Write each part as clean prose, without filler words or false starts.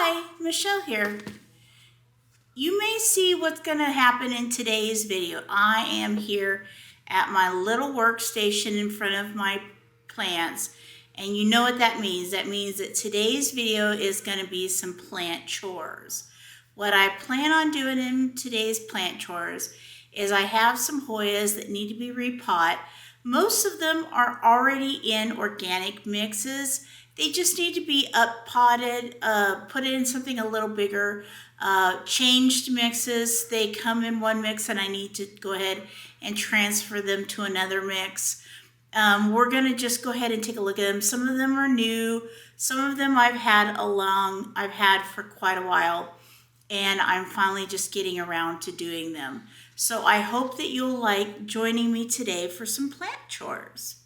Hi, Michelle here. You may see what's going to happen in today's video. I am here at my little workstation in front of my plants, and you know what that means. That means that today's video is going to be some plant chores. What I plan on doing in today's plant chores is I have some Hoyas that need to be repot. Most of them are already in organic mixes. They just need to be up potted, put in something a little bigger, changed mixes. They come in one mix and I need to go ahead and transfer them to another mix. We're gonna just go ahead and take a look at them. Some of them are new, some of them I've had for quite a while, and I'm finally just getting around to doing them. So I hope that you'll like joining me today for some plant chores.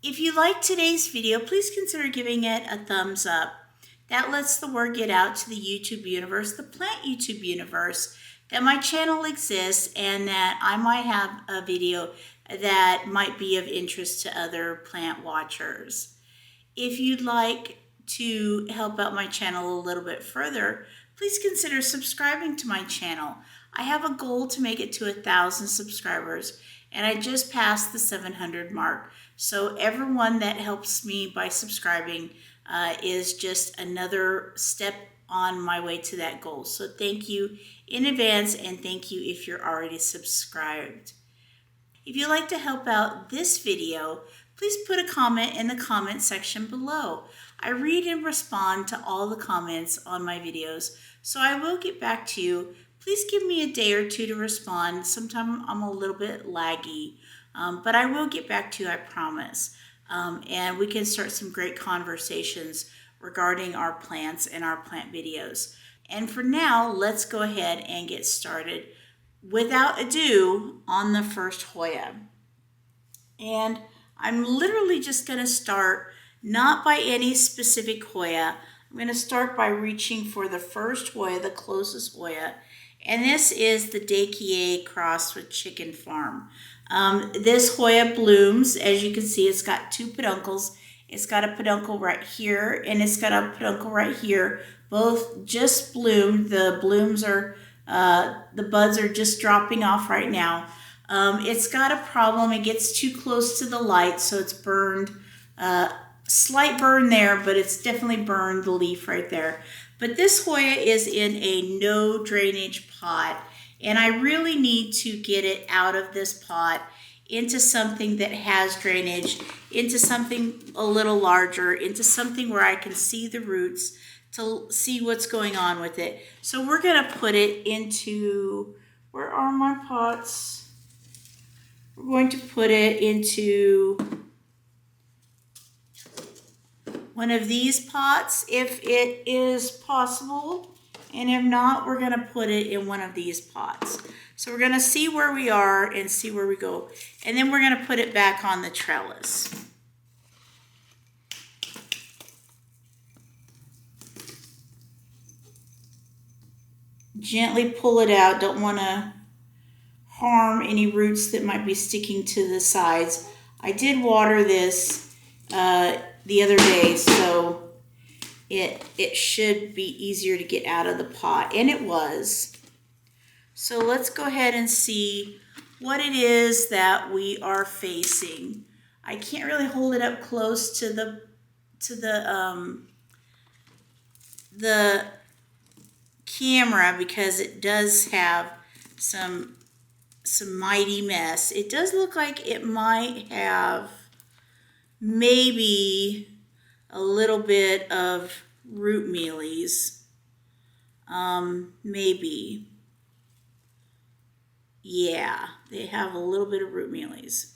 If you like today's video, please consider giving it a thumbs up. That lets the word get out to the YouTube universe, the plant YouTube universe, that my channel exists and that I might have a video that might be of interest to other plant watchers. If you'd like to help out my channel a little bit further, please consider subscribing to my channel. I have a goal to make it to 1,000 subscribers, and I just passed the 700 mark. So everyone that helps me by subscribing is just another step on my way to that goal. So thank you in advance, and thank you if you're already subscribed. If you'd like to help out this video, please put a comment in the comment section below. I read and respond to all the comments on my videos, so I will get back to you. Please give me a day or two to respond. Sometimes I'm a little bit laggy, but I will get back to you, I promise. And we can start some great conversations regarding our plants and our plant videos. And for now, let's go ahead and get started without ado on the first Hoya. And I'm literally just going to start not by any specific Hoya. I'm going to start by reaching for the first Hoya, the closest Hoya. And this is the Deykeae crossed with Chicken Farm. This Hoya blooms. As you can see, it's got two peduncles. It's got a peduncle right here, and it's got a peduncle right here. Both just bloomed. The blooms are, the buds are just dropping off right now. It's got a problem. It gets too close to the light, so it's burned. Slight burn there, but it's definitely burned the leaf right there. But this Hoya is in a no drainage pot, and I really need to get it out of this pot into something that has drainage, into something a little larger, into something where I can see the roots to see what's going on with it. So we're gonna put it into, where are my pots? We're going to put it into one of these pots if it is possible, and if not, we're going to put it in one of these pots. So we're going to see where we are and see where we go, and then we're going to put it back on the trellis. Gently pull it out. Don't want to harm any roots that might be sticking to the sides. I did water this the other day, so it should be easier to get out of the pot, and it was. So let's go ahead and see what it is that we are facing. I can't really hold it up close to the camera because it does have some mighty mess. It does look like it might have maybe a little bit of root mealies. Maybe. Yeah, they have a little bit of root mealies.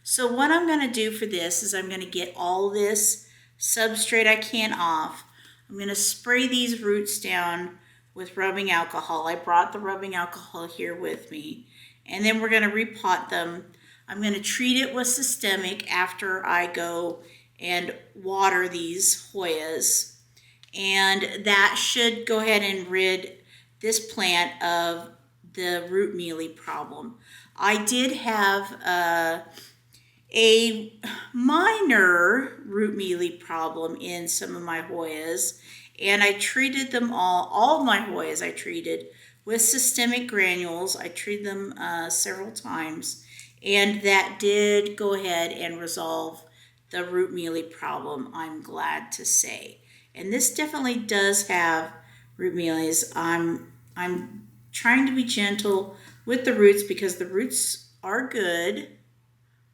So what I'm going to do for this is I'm going to get all this substrate I can off. I'm going to spray these roots down with rubbing alcohol. I brought the rubbing alcohol here with me. And then we're going to repot them. I'm going to treat it with systemic after I go and water these Hoyas. And that should go ahead and rid this plant of the root mealy problem. I did have a minor root mealy problem in some of my Hoyas, And I treated them all of my Hoyas I treated with systemic granules. I treated them several times, and that did go ahead and resolve the root mealy problem, I'm glad to say. And this definitely does have root mealies. I'm trying to be gentle with the roots because the roots are good.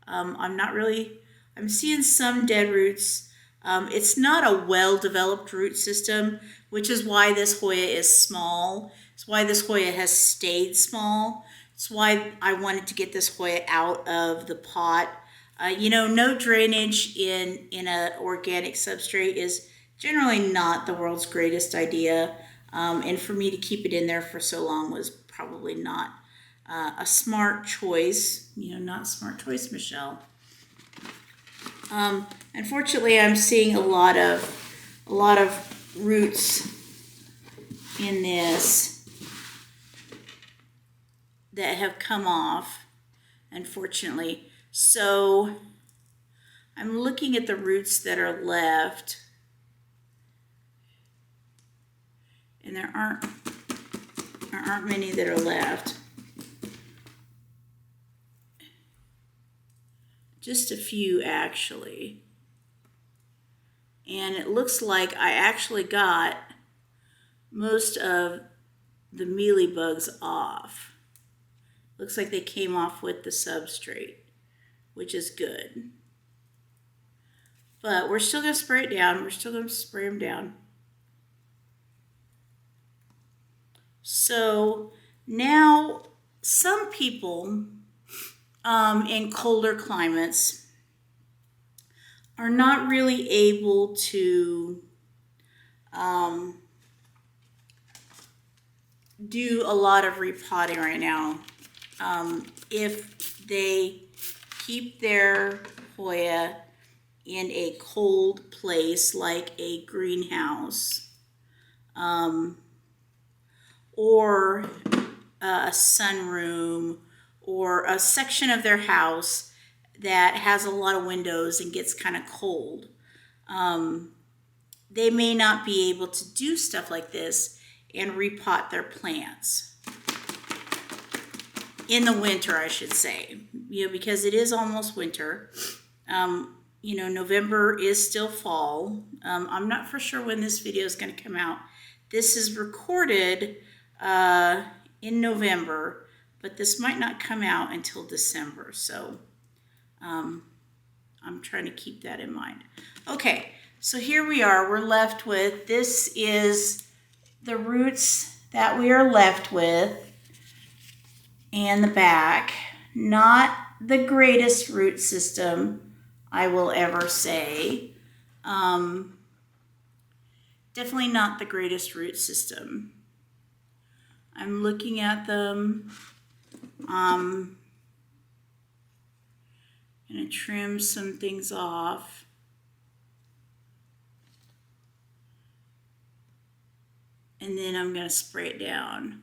I'm seeing some dead roots. It's not a well-developed root system, which is why this Hoya is small. It's why this Hoya has stayed small. It's why I wanted to get this Hoya out of the pot. No drainage in an organic substrate is generally not the world's greatest idea. And for me to keep it in there for so long was probably not a smart choice. Not a smart choice, Michelle. Unfortunately, I'm seeing a lot of roots in this that have come off, unfortunately. So I'm looking at the roots that are left, and there aren't many that are left. Just a few, actually. And it looks like I actually got most of the mealy bugs off. Looks like they came off with the substrate, which is good. But we're still going to spray it down. We're still going to spray them down. So now some people in colder climates are not really able to do a lot of repotting right now. If they keep their Hoya in a cold place like a greenhouse or a sunroom or a section of their house that has a lot of windows and gets kind of cold, they may not be able to do stuff like this and repot their plants. In the winter, I should say, because it is almost winter. November is still fall. I'm not for sure when this video is going to come out. This is recorded in November, but this might not come out until December. So I'm trying to keep that in mind. Okay, so here we are. We're left with, this is the roots that we are left with and the back. Not the greatest root system, I will ever say. Definitely not the greatest root system. I'm looking at them. I'm going to trim some things off. And then I'm going to spray it down.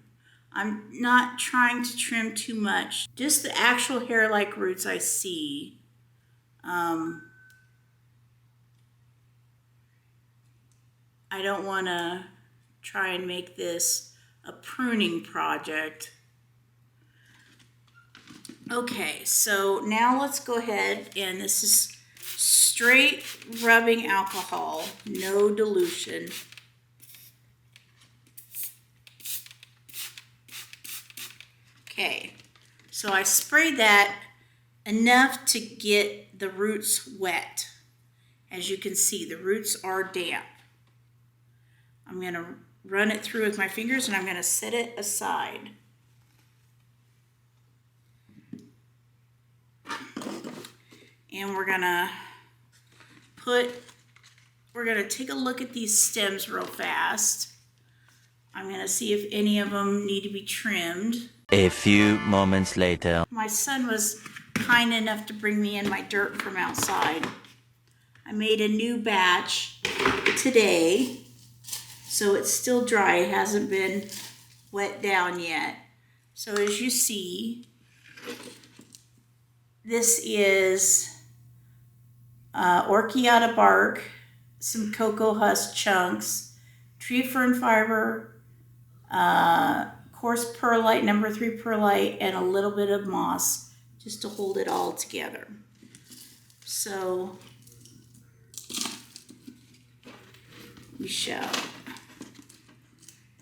I'm not trying to trim too much. Just the actual hair-like roots I see. I don't want to try and make this a pruning project. Okay, so now let's go ahead, and this is straight rubbing alcohol, no dilution. Okay, so I sprayed that enough to get the roots wet. As you can see, the roots are damp. I'm going to run it through with my fingers, and I'm going to set it aside. And we're going to take a look at these stems real fast. I'm going to see if any of them need to be trimmed. A few moments later. My son was kind enough to bring me in my dirt from outside. I made a new batch today, so it's still dry. It hasn't been wet down yet. So as you see, this is orchiata bark, some coco husk chunks, tree fern fiber, coarse perlite, number 3 perlite, and a little bit of moss just to hold it all together. So we shall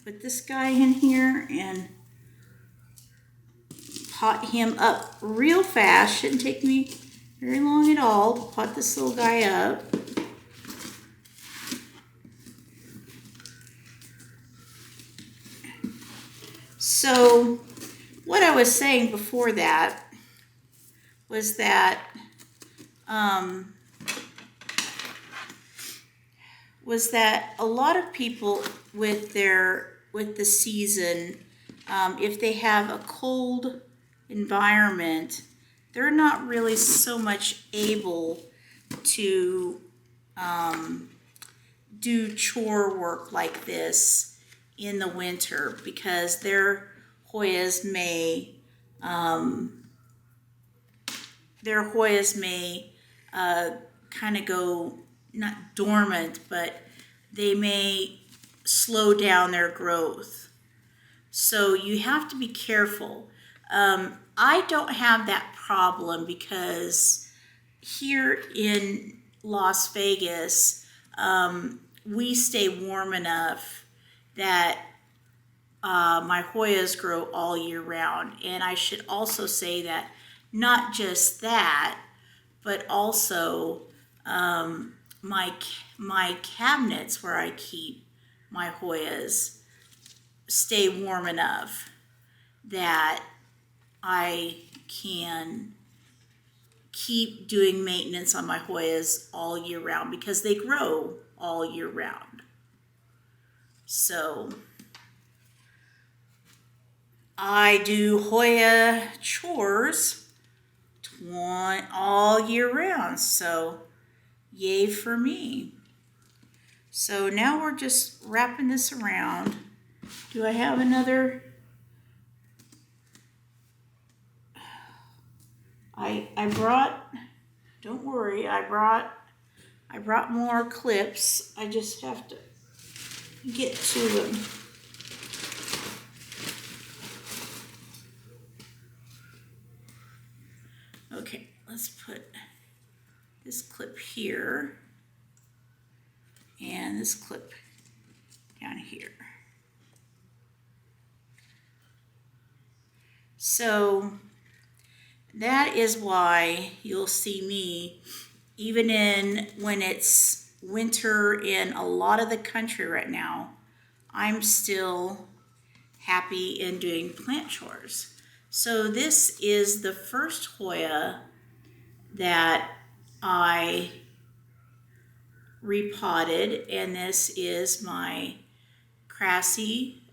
put this guy in here and pot him up real fast. Shouldn't take me very long at all to pot this little guy up. So what I was saying before that was that a lot of people with the season, if they have a cold environment, they're not really so much able to do chore work like this in the winter because their Hoyas may kind of go not dormant, but they may slow down their growth. So you have to be careful. I don't have that problem because here in Las Vegas, we stay warm enough that my Hoyas grow all year round. And I should also say that not just that, but also my cabinets where I keep my Hoyas stay warm enough that I can keep doing maintenance on my Hoyas all year round because they grow all year round. So I do Hoya chores all year round, so yay for me. So now we're just wrapping this around. Do I have another? I brought, don't worry, I brought more clips. I just have to get to them. Okay, let's put this clip here and this clip down here. So that is why you'll see me, even when it's winter in a lot of the country right now, I'm still happy in doing plant chores. So this is the first Hoya that I repotted, and this is my crassy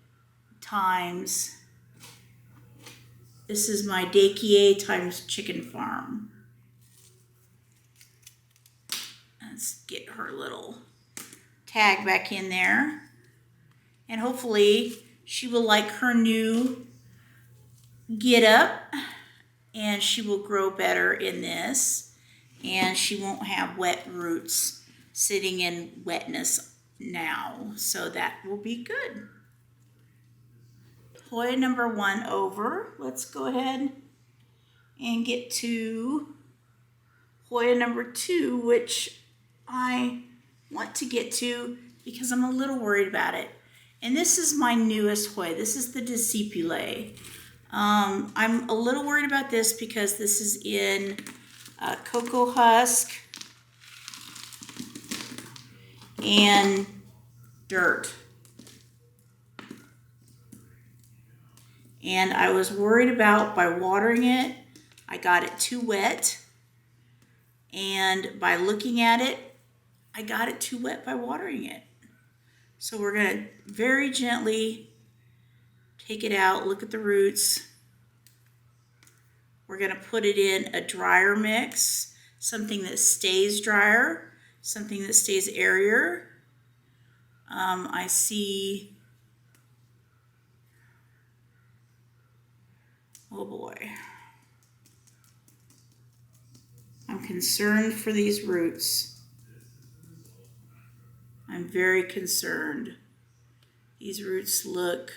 times, this is my Deykeae times chicken farm. Let's get her little tag back in there, and hopefully she will like her new get up and she will grow better in this, and she won't have wet roots sitting in wetness now, so that will be good. Hoya number 1 over. Let's go ahead and get to Hoya number 2, which I want to get to because I'm a little worried about it. And this is my newest Hoya. This is the decipulae. I'm a little worried about this because this is in coco husk and dirt. And I was worried about by watering it, I got it too wet. And by looking at it, I got it too wet by watering it. So we're going to very gently take it out, look at the roots. We're going to put it in a drier mix, something that stays drier, something that stays airier. I see, oh boy. I'm concerned for these roots. I'm very concerned. These roots look,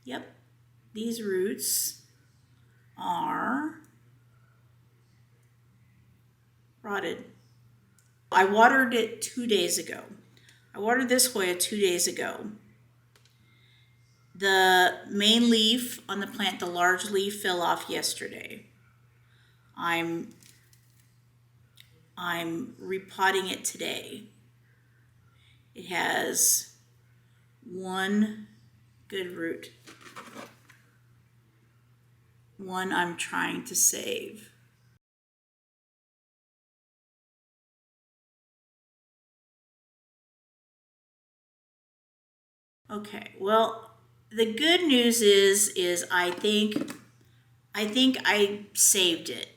yep, these roots are rotted. I watered it 2 days ago. I watered this Hoya 2 days ago. The main leaf on the plant, the large leaf, fell off yesterday. I'm repotting it today. It has one good root. One I'm trying to save. Okay, well, the good news is I think I saved it.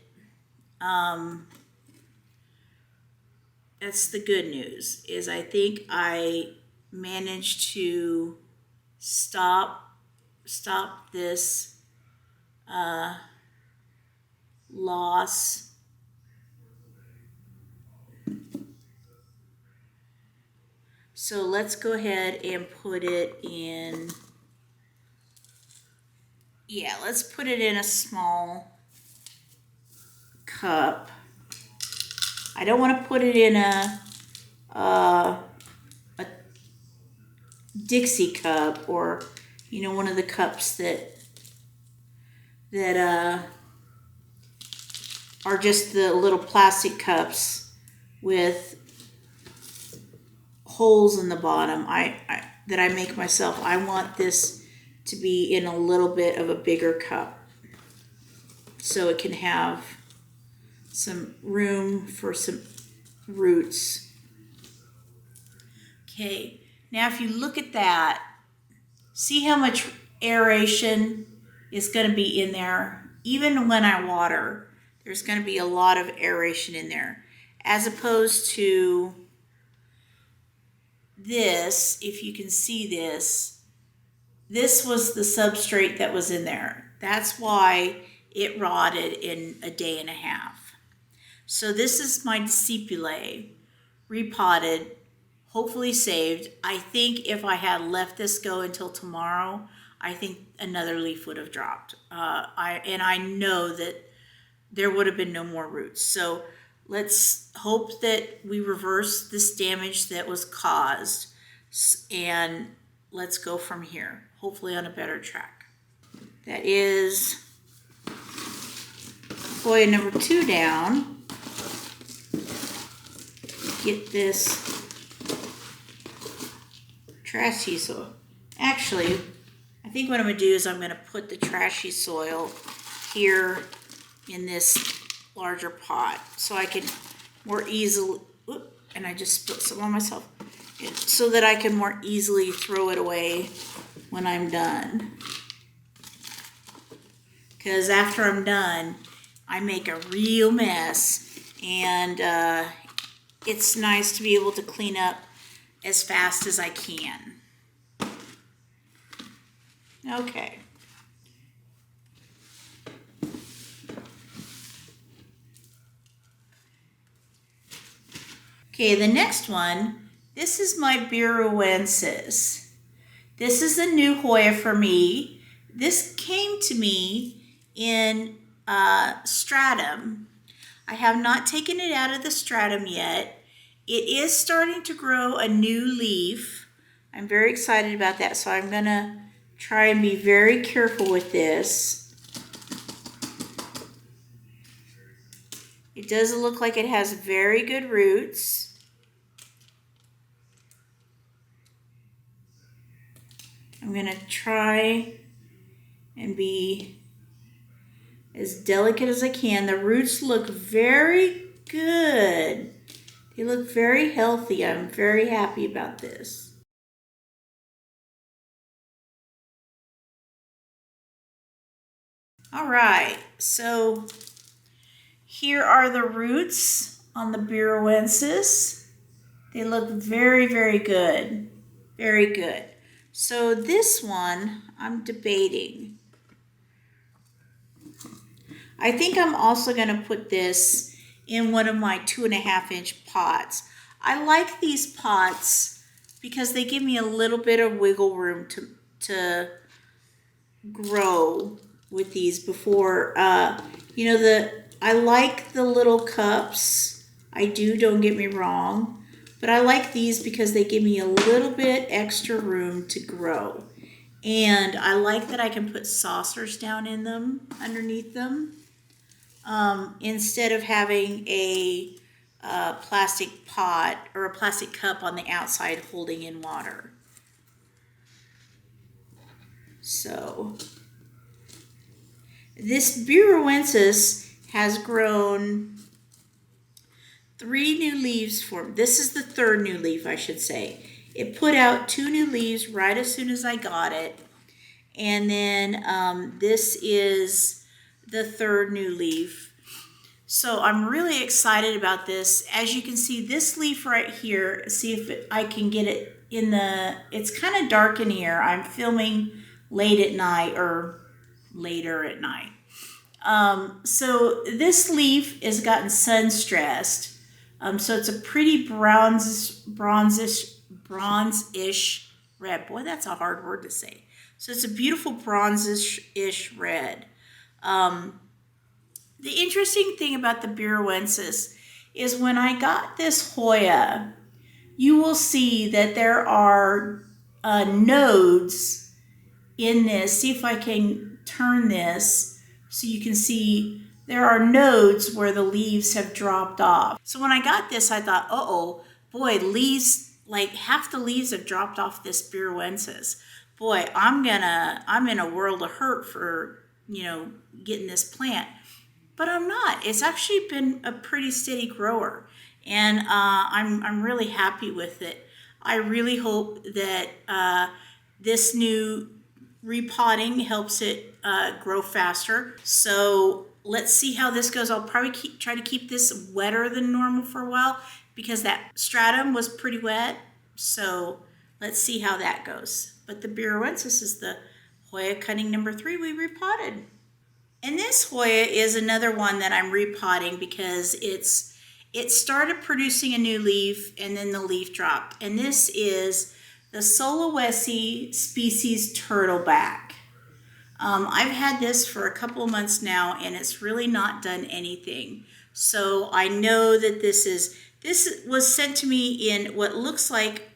That's the good news, is I think I managed to stop this loss. So let's go ahead and put it in, yeah, let's put it in a small cup. I don't want to put it in a Dixie cup, or one of the cups that are just the little plastic cups with holes in the bottom. That I make myself. I want this to be in a little bit of a bigger cup, so it can have some room for some roots. Okay, now if you look at that, see how much aeration is going to be in there. Even when I water, there's going to be a lot of aeration in there, as opposed to this. If you can see this was the substrate that was in there. That's why it rotted in a day and a half. So this is my decipulae, repotted, hopefully saved. I think if I had left this go until tomorrow, I think another leaf would have dropped. I know that there would have been no more roots. So let's hope that we reverse this damage that was caused, and let's go from here, hopefully on a better track. That is Hoya number 2 down. Get this trashy soil. Actually, I think what I'm going to do is I'm going to put the trashy soil here in this larger pot, so I can more easily, and I just spilled some on myself, so that I can more easily throw it away when I'm done. Because after I'm done, I make a real mess, and it's nice to be able to clean up as fast as I can. Okay. Okay, the next one, this is my biruensis. This is a new Hoya for me. This came to me in stratum. I have not taken it out of the stratum yet. It is starting to grow a new leaf. I'm very excited about that, so I'm going to try and be very careful with this. It does look like it has very good roots. I'm going to try and be as delicate as I can. The roots look very good. They look very healthy. I'm very happy about this. All right, so here are the roots on the biruensis. They look very, very good. Very good. So this one, I'm debating. I think I'm also going to put this in one of my 2.5-inch pots. I like these pots because they give me a little bit of wiggle room to grow with these before, you know, I like the little cups. I do, don't get me wrong, but I like these because they give me a little bit extra room to grow. And I like that I can put saucers down in them, underneath them, instead of having a plastic pot or a plastic cup on the outside holding in water. So this biruensis has grown 3 new leaves for me. This is the 3rd new leaf, I should say. It put out 2 new leaves right as soon as I got it. And then this is the 3rd new leaf. So I'm really excited about this. As you can see, this leaf right here, see if I can get it in the, it's kind of dark in here. I'm filming late at night or later at night. So this leaf has gotten sun stressed. So it's a pretty bronzish red. Boy, that's a hard word to say. So it's a beautiful bronzish-ish red. The interesting thing about the biruensis is when I got this Hoya, you will see that there are nodes in this. See if I can turn this so you can see there are nodes where the leaves have dropped off. So when I got this, I thought, uh-oh, boy, leaves, like half the leaves have dropped off this biruensis. Boy, I'm in a world of hurt for, you know, getting this plant. But I'm not. It's actually been a pretty steady grower, and I'm really happy with it. I really hope that this new repotting helps it grow faster. So let's see how this goes. I'll probably try to keep this wetter than normal for a while because that stratum was pretty wet. So let's see how that goes. But the biruensis is the Hoya cutting number 3 we repotted. And this Hoya is another one that I'm repotting because it started producing a new leaf and then the leaf dropped. And this is the Suluwesi species Tutleback. I've had this for a couple of months now and it's really not done anything. So I know that this was sent to me in what looks like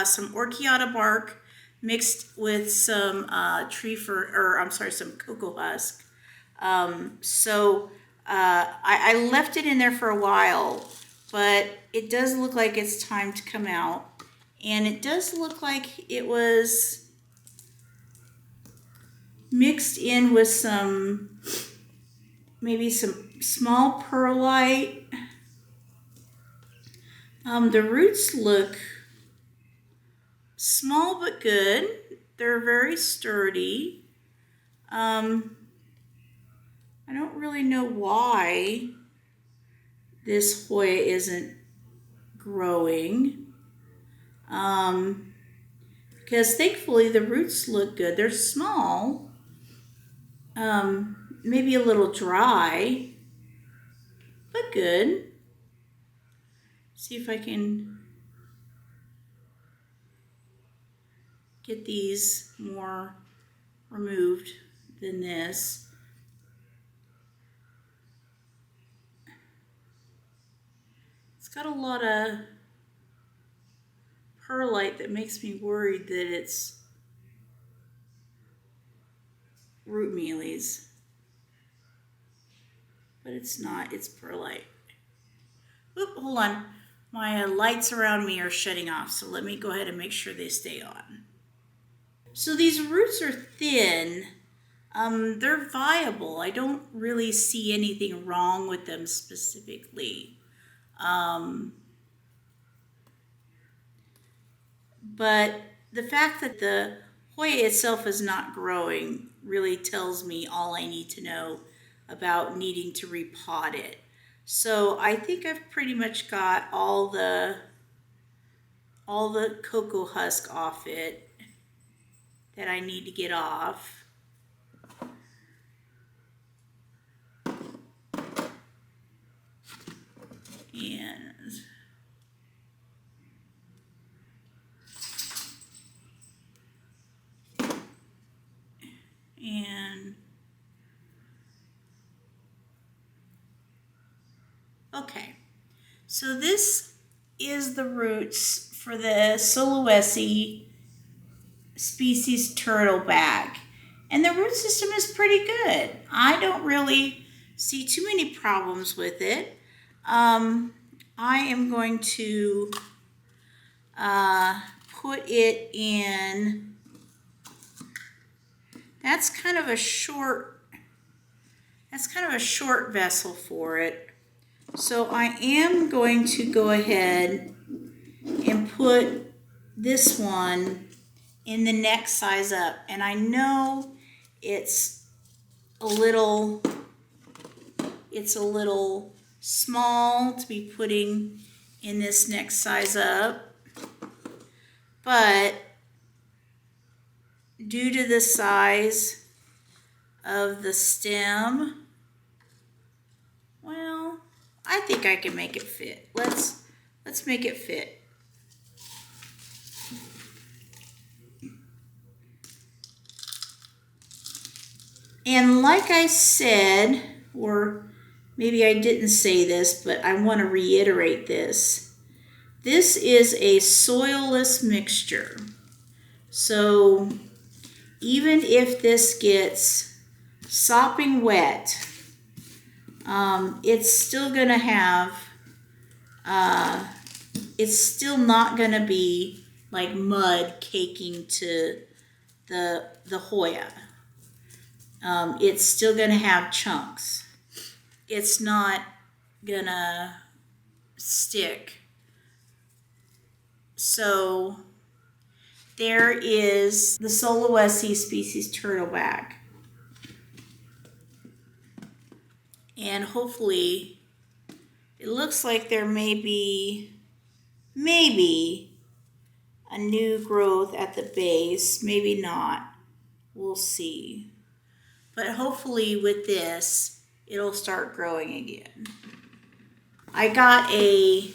some orchiata bark mixed with some some coco husk. I left it in there for a while, but it does look like it's time to come out. And it does look like it was mixed in with maybe some small perlite. The roots look small but good. They're very sturdy. I don't really know why this Hoya isn't growing. Because thankfully the roots look good. They're small. Maybe a little dry, but good. See if I can get these more removed than this. It's got a lot of perlite that makes me worried that it's root mealies. But it's not, it's perlite. Oop, hold on. My lights around me are shutting off, so let me go ahead and make sure they stay on. So these roots are thin. They're viable. I don't really see anything wrong with them specifically. But the fact that the Hoya itself is not growing really tells me all I need to know about needing to repot it. So I think I've pretty much got all the coco husk off it that I need to get off. And Okay, so this is the roots for the Suluwesi species turtleback. And the root system is pretty good. I don't really see too many problems with it. I am going to put it in, that's kind of a short vessel for it. So I am going to go ahead and put this one in the next size up. And I know it's a little small to be putting in this next size up, but due to the size of the stem, well, I think I can make it fit. Let's make it fit. And like I said, or maybe I didn't say this, but I want to reiterate this. This is a soilless mixture. So even if this gets sopping wet, it's still going to have, it's still not going to be like mud caking to the Hoya. It's still going to have chunks. It's not going to stick. So there is the Suluwesi species turtleback. And hopefully, it looks like there may be, maybe, a new growth at the base. Maybe not. We'll see. But hopefully with this, it'll start growing again. I got a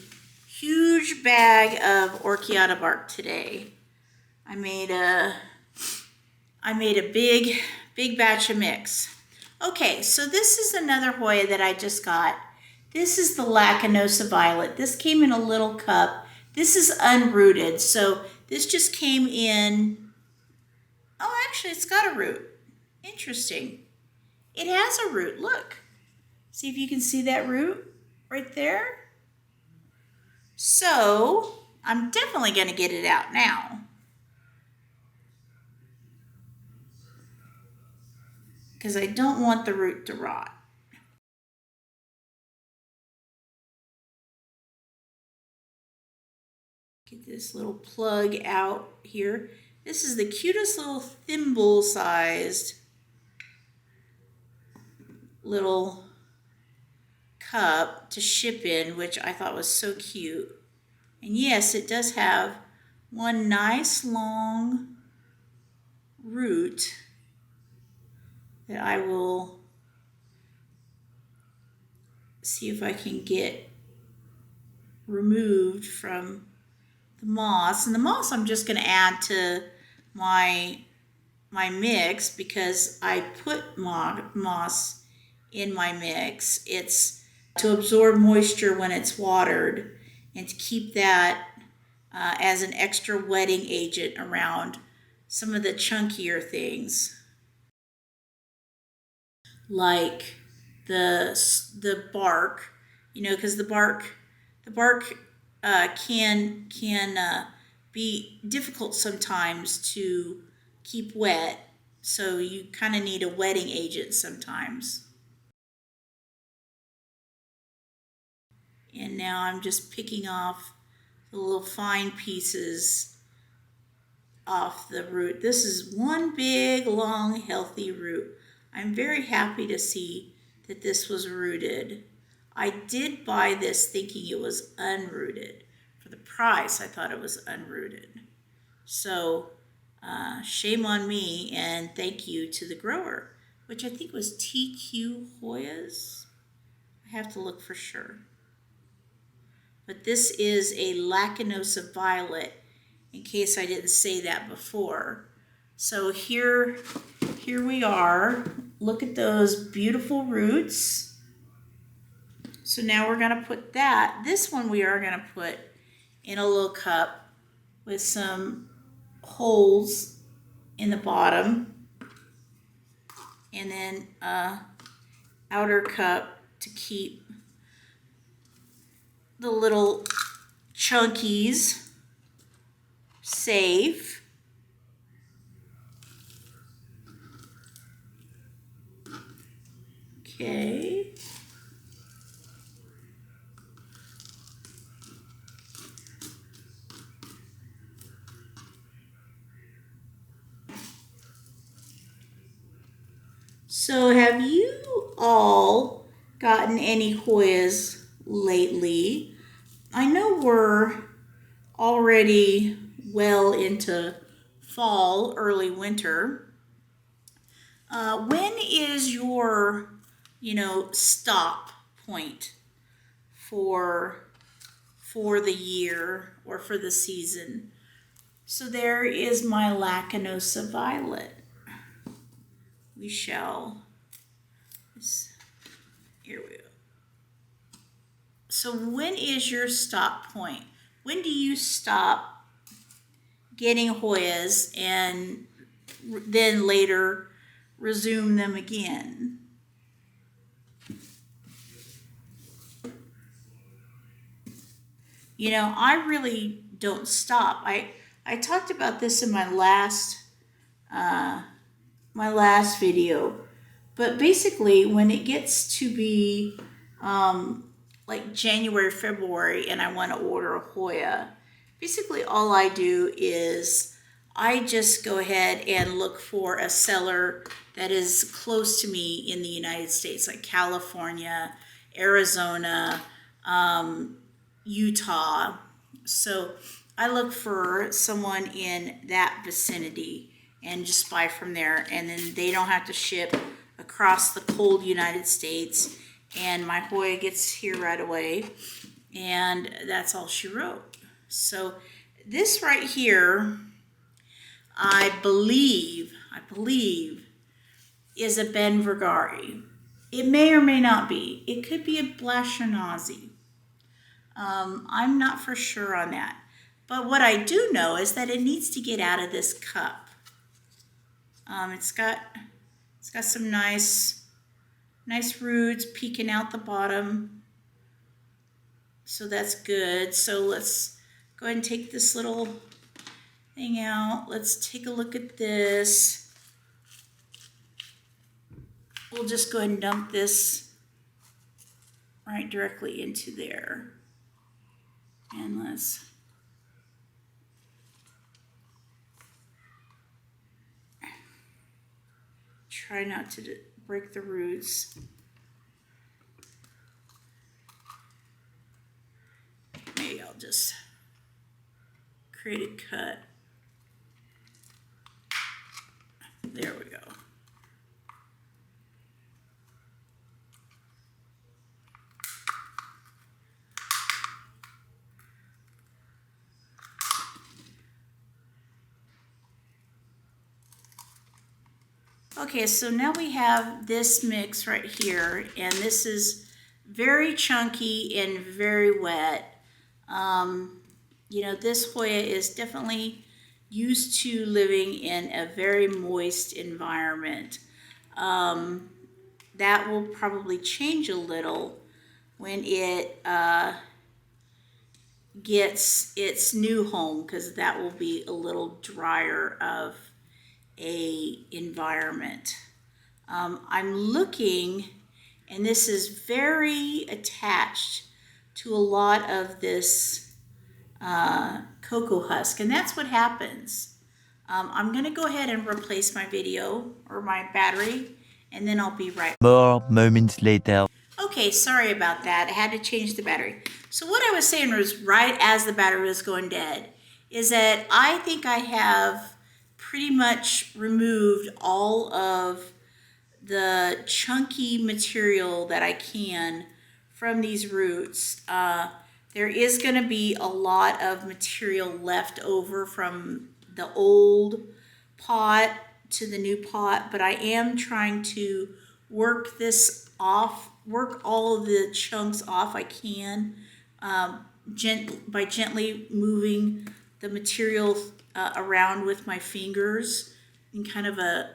huge bag of orchiata bark today. I made a big batch of mix. Okay, so this is another Hoya that I just got. This is the lacunosa violet. This came in a little cup. This is unrooted, so this just came in. Oh, actually, it's got a root. Interesting. It has a root. Look. See if you can see that root right there. So I'm definitely going to get it out now, because I don't want the root to rot. Get this little plug out here. This is the cutest little thimble-sized little cup to ship in, which I thought was so cute. And yes, it does have one nice long root that I will see if I can get removed from the moss. And the moss I'm just going to add to my mix, because I put moss in my mix. It's to absorb moisture when it's watered and to keep that as an extra wetting agent around some of the chunkier things, like the bark, because the bark can be difficult sometimes to keep wet, so you kind of need a wetting agent sometimes. And now I'm just picking off the little fine pieces off the root. This is one big, long, healthy root. I'm very happy to see that this was rooted. I did buy this thinking it was unrooted. For the price, I thought it was unrooted. So shame on me, and thank you to the grower, which I think was TQ Hoyas. I have to look for sure. But this is a lacunosa violet, in case I didn't say that before. So here we are. Look at those beautiful roots. So now we're gonna put that. This one we are gonna put in a little cup with some holes in the bottom, and then outer cup to keep the little chunkies safe. Okay. So have you all gotten any Hoyas lately? I know we're already well into fall, early winter. When is your, stop point for the year or for the season? So there is my lacunosa violet. We shall, here we go. So when is your stop point? When do you stop getting Hoyas and then later resume them again? I really don't stop. I talked about this in my last video, but basically when it gets to be like January, February, and I want to order a Hoya, basically all I do is I just go ahead and look for a seller that is close to me in the United States, like California, Arizona, Utah. So I look for someone in that vicinity and just buy from there, and then they don't have to ship across the cold United States, and my Hoya gets here right away, and that's all she wrote. So this right here, I believe is a benvergarai. It may or may not be. It could be a blashanazi. I'm not for sure on that. But what I do know is that it needs to get out of this cup. It's got some nice roots peeking out the bottom. So that's good. So let's go ahead and take this little thing out. Let's take a look at this. We'll just go ahead and dump this right directly into there. And let's try not to break the roots. Maybe I'll just create a cut. There we go. Okay, so now we have this mix right here, and this is very chunky and very wet. This Hoya is definitely used to living in a very moist environment. That will probably change a little when it gets its new home, because that will be a little drier of a environment. I'm looking, and this is very attached to a lot of this coco husk, and that's what happens. I'm gonna go ahead and replace my video or my battery, and then I'll be right back. More moments later. Okay, sorry about that. I had to change the battery. So what I was saying was, right as the battery was going dead, is that I think I have pretty much removed all of the chunky material that I can from these roots. There is going to be a lot of material left over from the old pot to the new pot, but I am trying to work this off, work all of the chunks off I can by gently moving the material around with my fingers in kind of a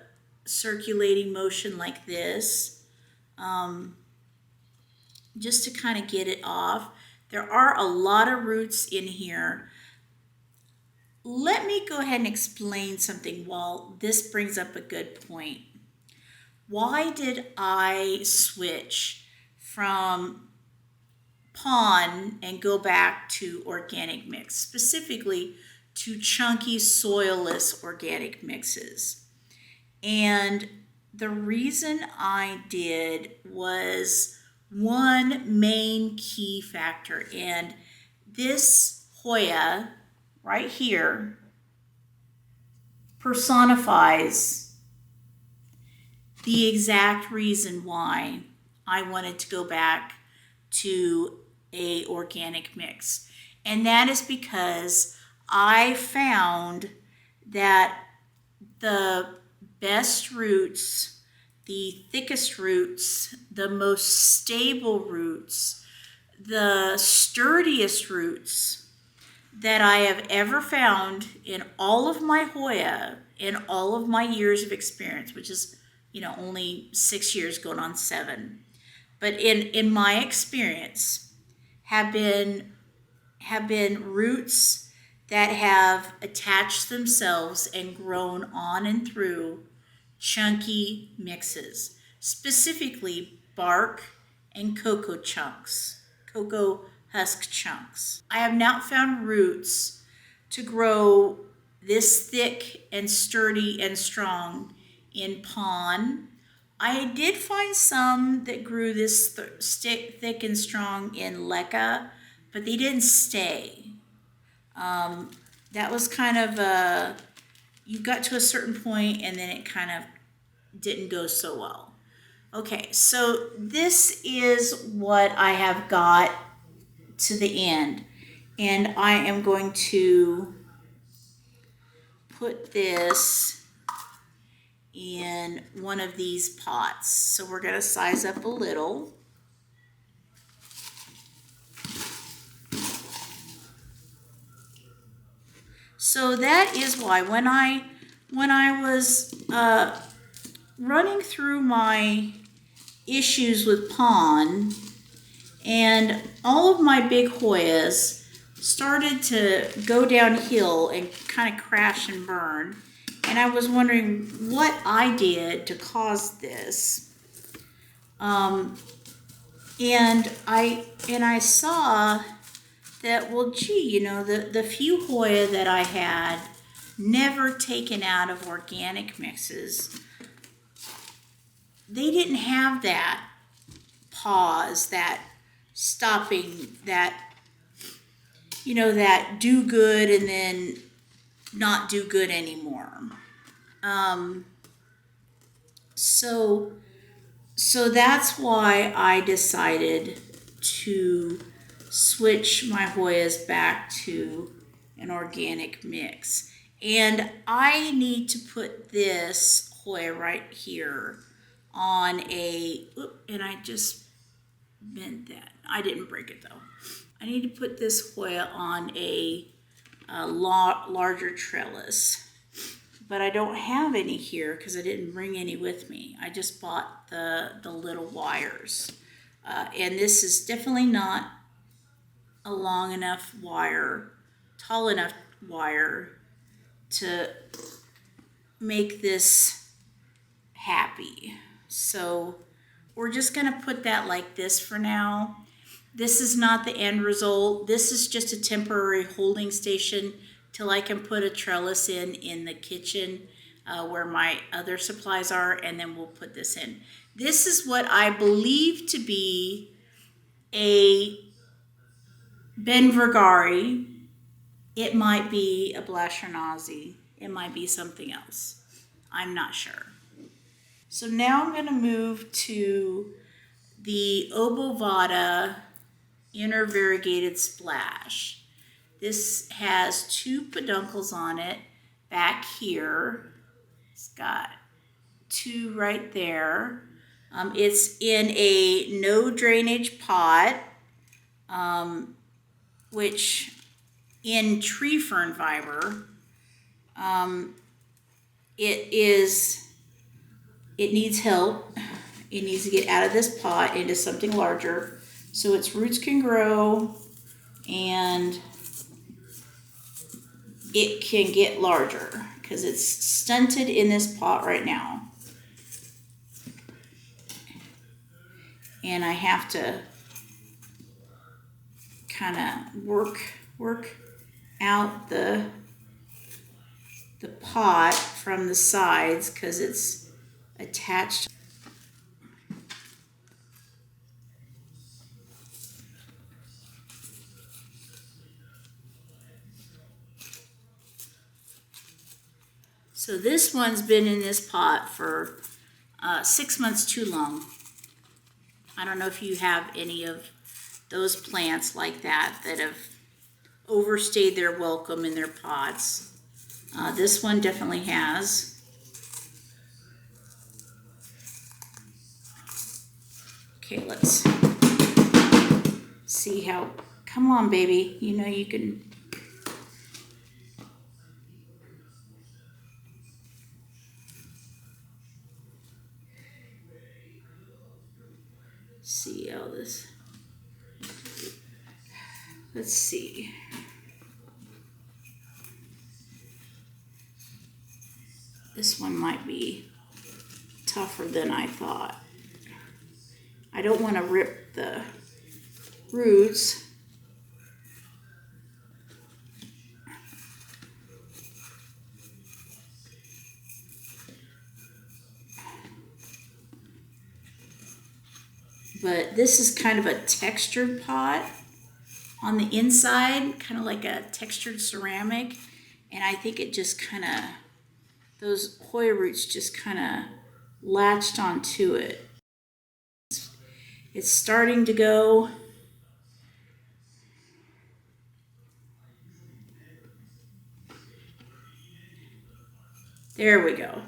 circulating motion like this, just to kind of get it off. There are a lot of roots in here. Let me go ahead and explain something while this brings up a good point. Why did I switch from pond and go back to organic mix, specifically to chunky soilless organic mixes? And the reason I did was one main key factor, and this Hoya right here personifies the exact reason why I wanted to go back to a organic mix. And that is because I found that the best roots, the thickest roots, the most stable roots, the sturdiest roots that I have ever found in all of my Hoya, in all of my years of experience, which is, only 6 years going on 7. But in my experience have been roots that have attached themselves and grown on and through chunky mixes, specifically bark and coco chunks, coco husk chunks. I have not found roots to grow this thick and sturdy and strong in pond. I did find some that grew this thick and strong in Leca, but they didn't stay. That was kind of you got to a certain point and then it kind of didn't go so well. Okay, so this is what I have got to the end, and I am going to put this in one of these pots. So we're going to size up a little. So that is why when I was running through my issues with pond, and all of my big Hoyas started to go downhill and kind of crash and burn, and I was wondering what I did to cause this. And I saw that, well, gee, the few Hoya that I had never taken out of organic mixes, they didn't have that pause, that stopping, that that do good and then not do good anymore. So that's why I decided to switch my Hoyas back to an organic mix. And I need to put this Hoya right here on and I just bent that. I didn't break it though. I need to put this Hoya on a larger trellis, but I don't have any here because I didn't bring any with me. I just bought the little wires, and this is definitely not a long enough wire, tall enough wire to make this happy. So we're just gonna put that like this for now. This is not the end result. This is just a temporary holding station till I can put a trellis in the kitchen where my other supplies are, and then we'll put this in. This is what I believe to be a benvergarai. It might be a biruensis. It might be something else. I'm not sure. So now I'm going to move to the obovata Inner Variegated Splash. This has 2 peduncles on it back here. It's got 2 right there. It's in a no drainage pot, which in tree fern fiber, it needs help. It needs to get out of this pot into something larger so its roots can grow and it can get larger because it's stunted in this pot right now. And I have to kind of work out the pot from the sides because it's attached. So this one's been in this pot for 6 months too long. I don't know if you have any of those plants like that have overstayed their welcome in their pots. This one definitely has. Okay, let's see how, come on baby, you know you can. See how this, let's see. This one might be tougher than I thought. I don't want to rip the roots. But this is kind of a textured pot on the inside, kind of like a textured ceramic. And I think it just kind of, those Hoya roots just kind of latched onto it. It's starting to go. There we go.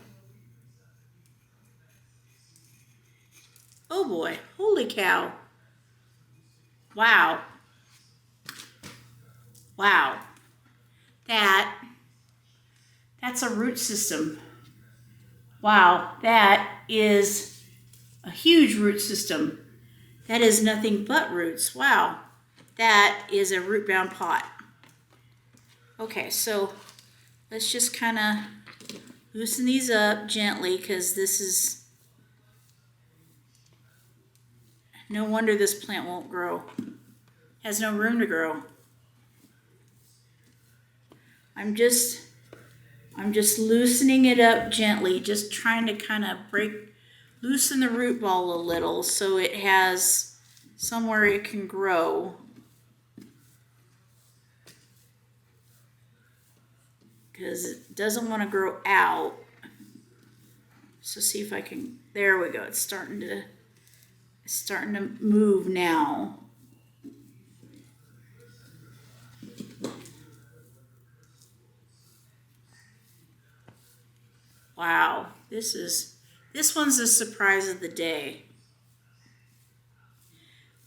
Oh boy, holy cow. Wow. Wow. That's a root system. Wow, that is a huge root system. That is nothing but roots. Wow, that is a root bound pot. Okay, so let's just kind of loosen these up gently because this is, no wonder this plant won't grow. Has no room to grow. I'm just loosening it up gently, just trying to kind of loosen the root ball a little so it has somewhere it can grow. Because it doesn't want to grow out. So see if I can, there we go. It's starting to move now. Wow, this one's the surprise of the day.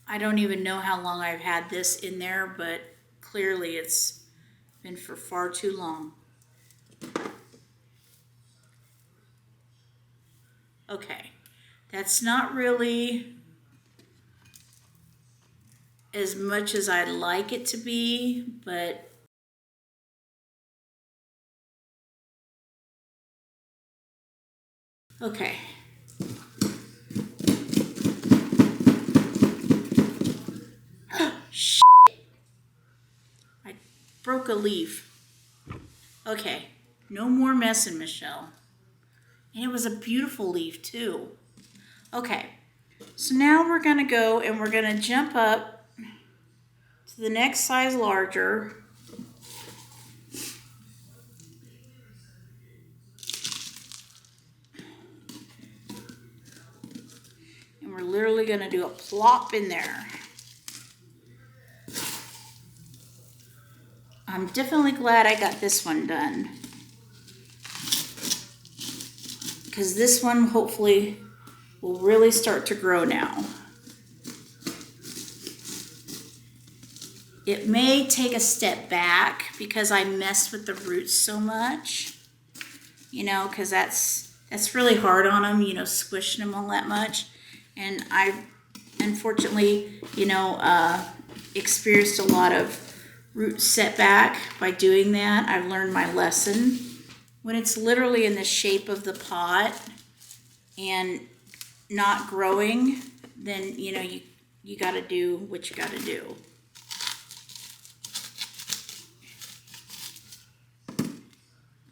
I don't even know how long I've had this in there, but clearly it's been for far too long. Okay, that's not really as much as I'd like it to be, but okay. Shit. I broke a leaf. Okay, no more messing, Michelle. And it was a beautiful leaf too. Okay, so now we're gonna go and we're gonna jump up to the next size larger. And we're literally gonna do a plop in there. I'm definitely glad I got this one done. Because this one hopefully will really start to grow now. It may take a step back because I messed with the roots so much, you know, because that's really hard on them, you know, squishing them all that much. And I, unfortunately, you know, experienced a lot of root setback by doing that. I've learned my lesson. When it's literally in the shape of the pot and not growing, then, you know, you got to do what you got to do.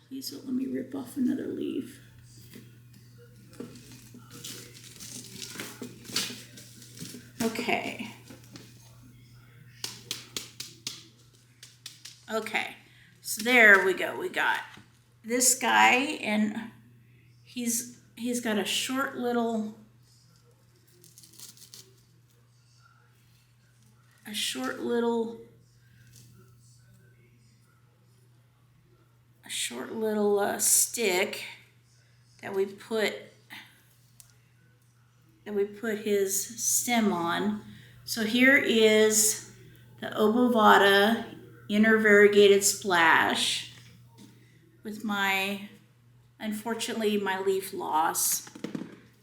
Please don't let me rip off another leaf. Okay. Okay, so there we go. We got this guy, and he's got a short little stick that we put his stem on. So here is the obovata Inner Variegated Splash with unfortunately my leaf loss.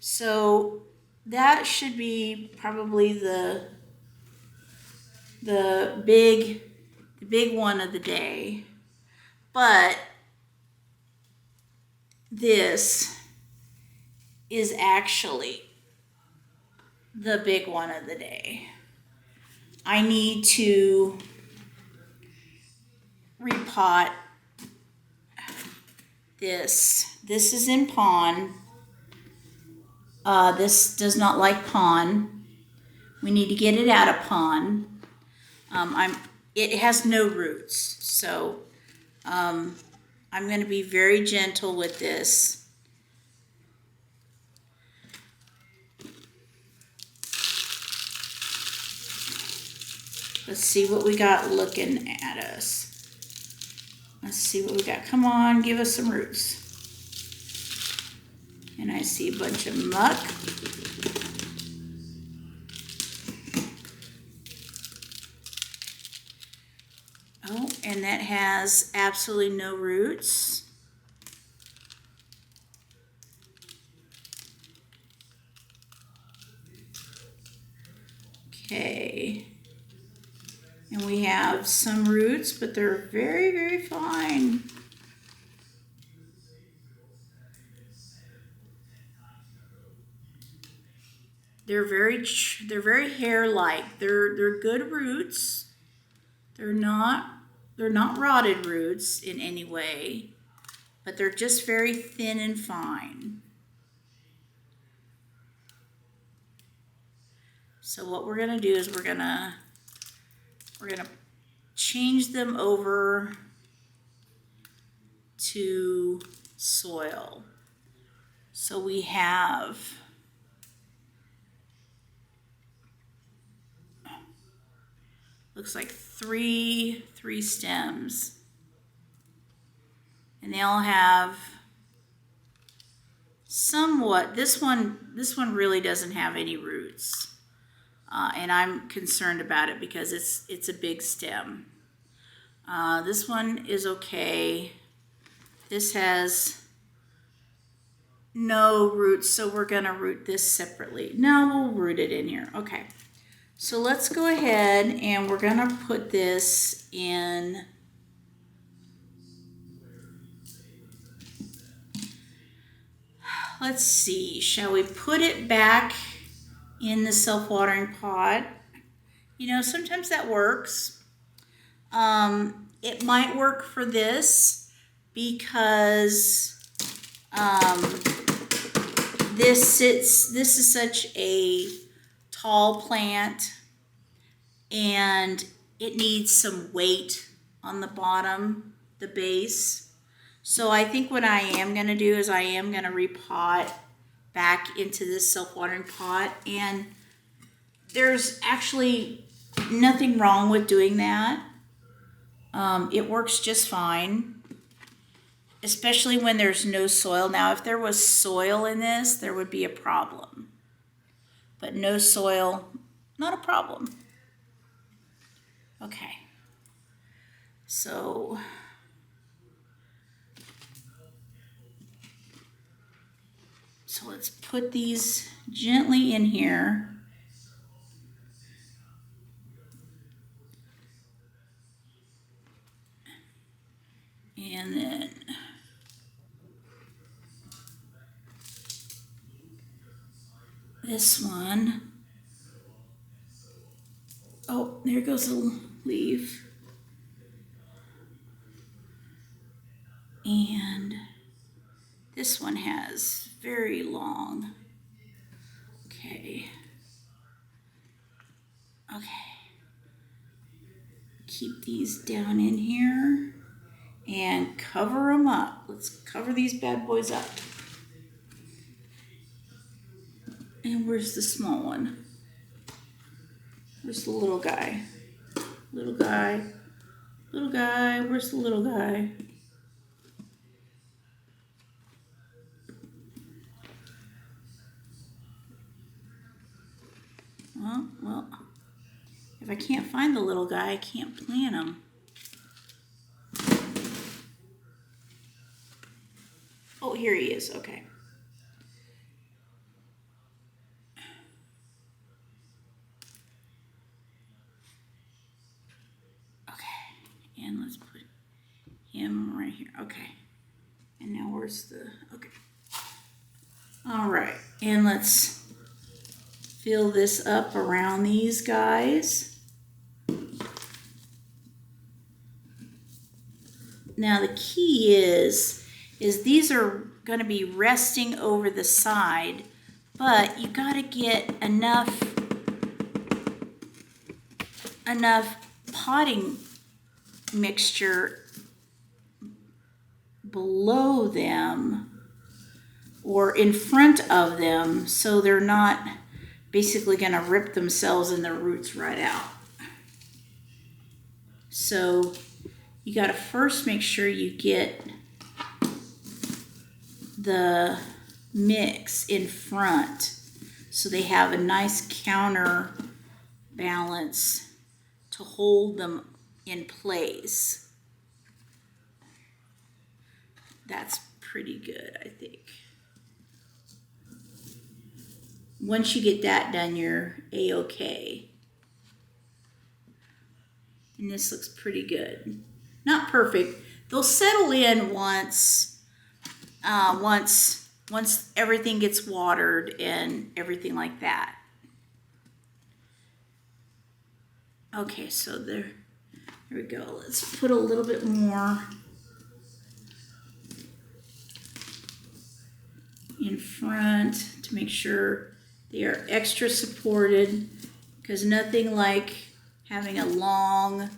So that should be probably the big one of the day. But this is actually the big one of the day. I need to repot this. This is in pond. This does not like pond. We need to get it out of pond. It has no roots, so I'm going to be very gentle with this. Let's see what we got looking at us. Let's see what we got. Come on, give us some roots. And I see a bunch of muck. Oh, and that has absolutely no roots. Okay. And we have some roots, but they're very, very fine. They're very hair-like. They're good roots. They're not rotted roots in any way, but they're just very thin and fine. So what we're gonna do is we're gonna change them over to soil. So we have looks like three stems, and they all have somewhat. This one really doesn't have any roots. And I'm concerned about it because it's a big stem. This one is okay. This has no roots, so we're gonna root this separately. No, we'll root it in here. Okay. So let's go ahead and we're gonna put this in. Let's see, shall we put it back in the self-watering pot? You know, sometimes that works. It might work for this because this is such a tall plant and it needs some weight on the bottom, the base. So I think what I am going to do is I am going to repot back into this self-watering pot, and there's actually nothing wrong with doing that. It works just fine, especially when there's no soil. Now, if there was soil in this, there would be a problem. but no soil, not a problem. Okay, so let's put these gently in here. And then this one. Oh, there goes a leaf. And this one has very long. Okay. Keep these down in here and cover them up. Let's cover these bad boys up. And where's the small one? Where's the little guy? Little guy. Little guy. Where's the little guy? Oh, well, if I can't find the little guy, I can't plant him. Oh, here he is. Okay. Okay. And let's put him right here. Okay. And now where's the... Okay. All right. And let's fill this up around these guys. Now the key is these are going to be resting over the side, but you got to get enough potting mixture below them or in front of them so they're not basically going to rip themselves and their roots right out. So you got to first make sure you get the mix in front so they have a nice counterbalance to hold them in place. That's pretty good, I think. Once you get that done, you're A-okay. And this looks pretty good. Not perfect. They'll settle in once everything gets watered and everything like that. Okay, so there we go. Let's put a little bit more in front to make sure they are extra supported, because nothing like having a long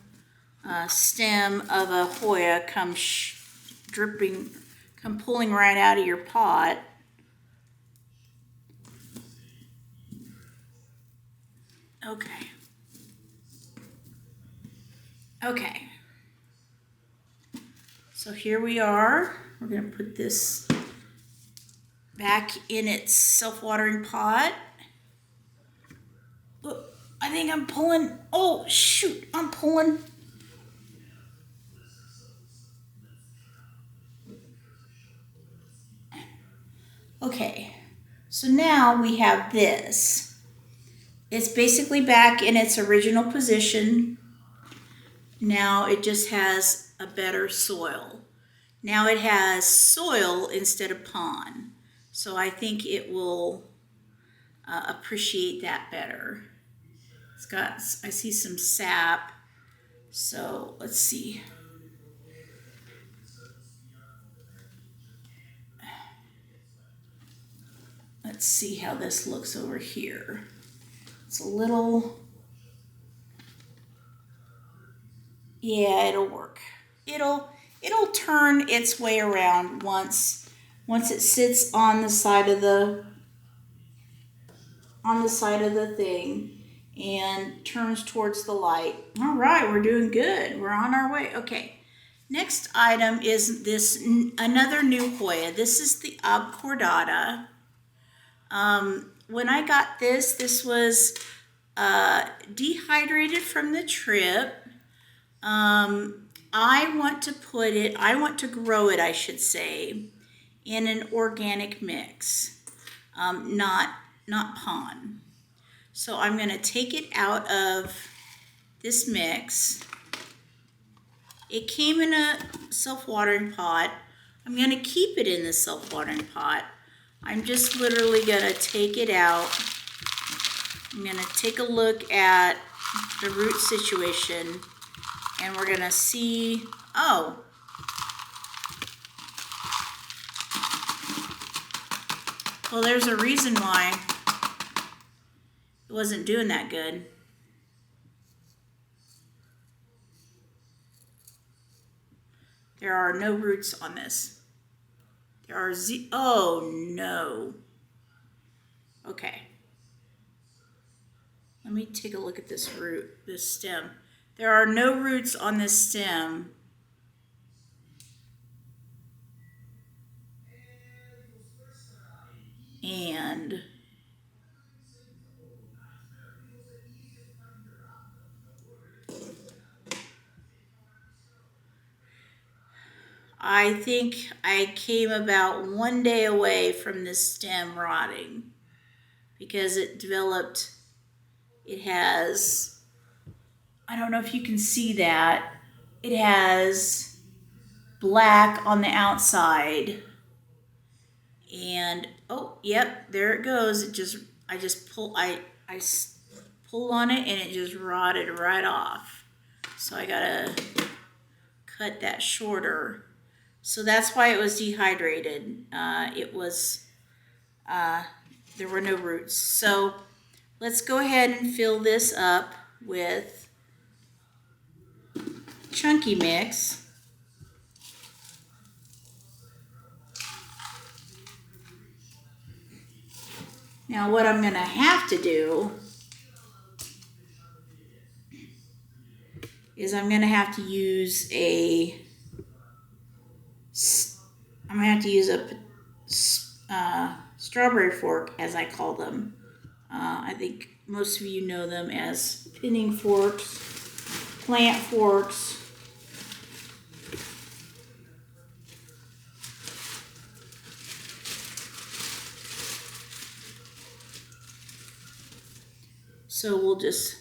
stem of a Hoya come pulling right out of your pot. Okay. Okay. So here we are. We're going to put this back in its self-watering pot. Look, I think I'm pulling. Oh, shoot. I'm pulling. Okay. So now we have this. It's basically back in its original position. Now it just has a better soil. Now it has soil instead of pond. So I think it will appreciate that better. It's got, I see some sap. So let's see. Let's see how this looks over here. It's a little, yeah, it'll work. It'll turn its way around once it sits on the side of the thing and turns towards the light. All right, we're doing good. We're on our way. Okay. Next item is this another new Hoya. This is the obcordata. When I got this was dehydrated from the trip. I want to grow it, I should say, in an organic mix, not pond. So I'm going to take it out of this mix. It came in a self-watering pot. I'm going to keep it in the self-watering pot. I'm just literally going to take it out. I'm going to take a look at the root situation, and we're going to see, oh, well, there's a reason why it wasn't doing that good. There are no roots on this. There are oh no. Okay. Let me take a look at this root, this stem. There are no roots on this stem. And I think I came about 1 day away from this stem rotting because it developed, it has, I don't know if you can see that, it has black on the outside. And, oh, yep, there it goes. I pull on it and it just rotted right off. So I gotta cut that shorter. So that's why it was dehydrated. There were no roots. So let's go ahead and fill this up with chunky mix. Now what I'm gonna have to do is I'm gonna have to use a strawberry fork, as I call them. I think most of you know them as pinning forks, plant forks. So we'll just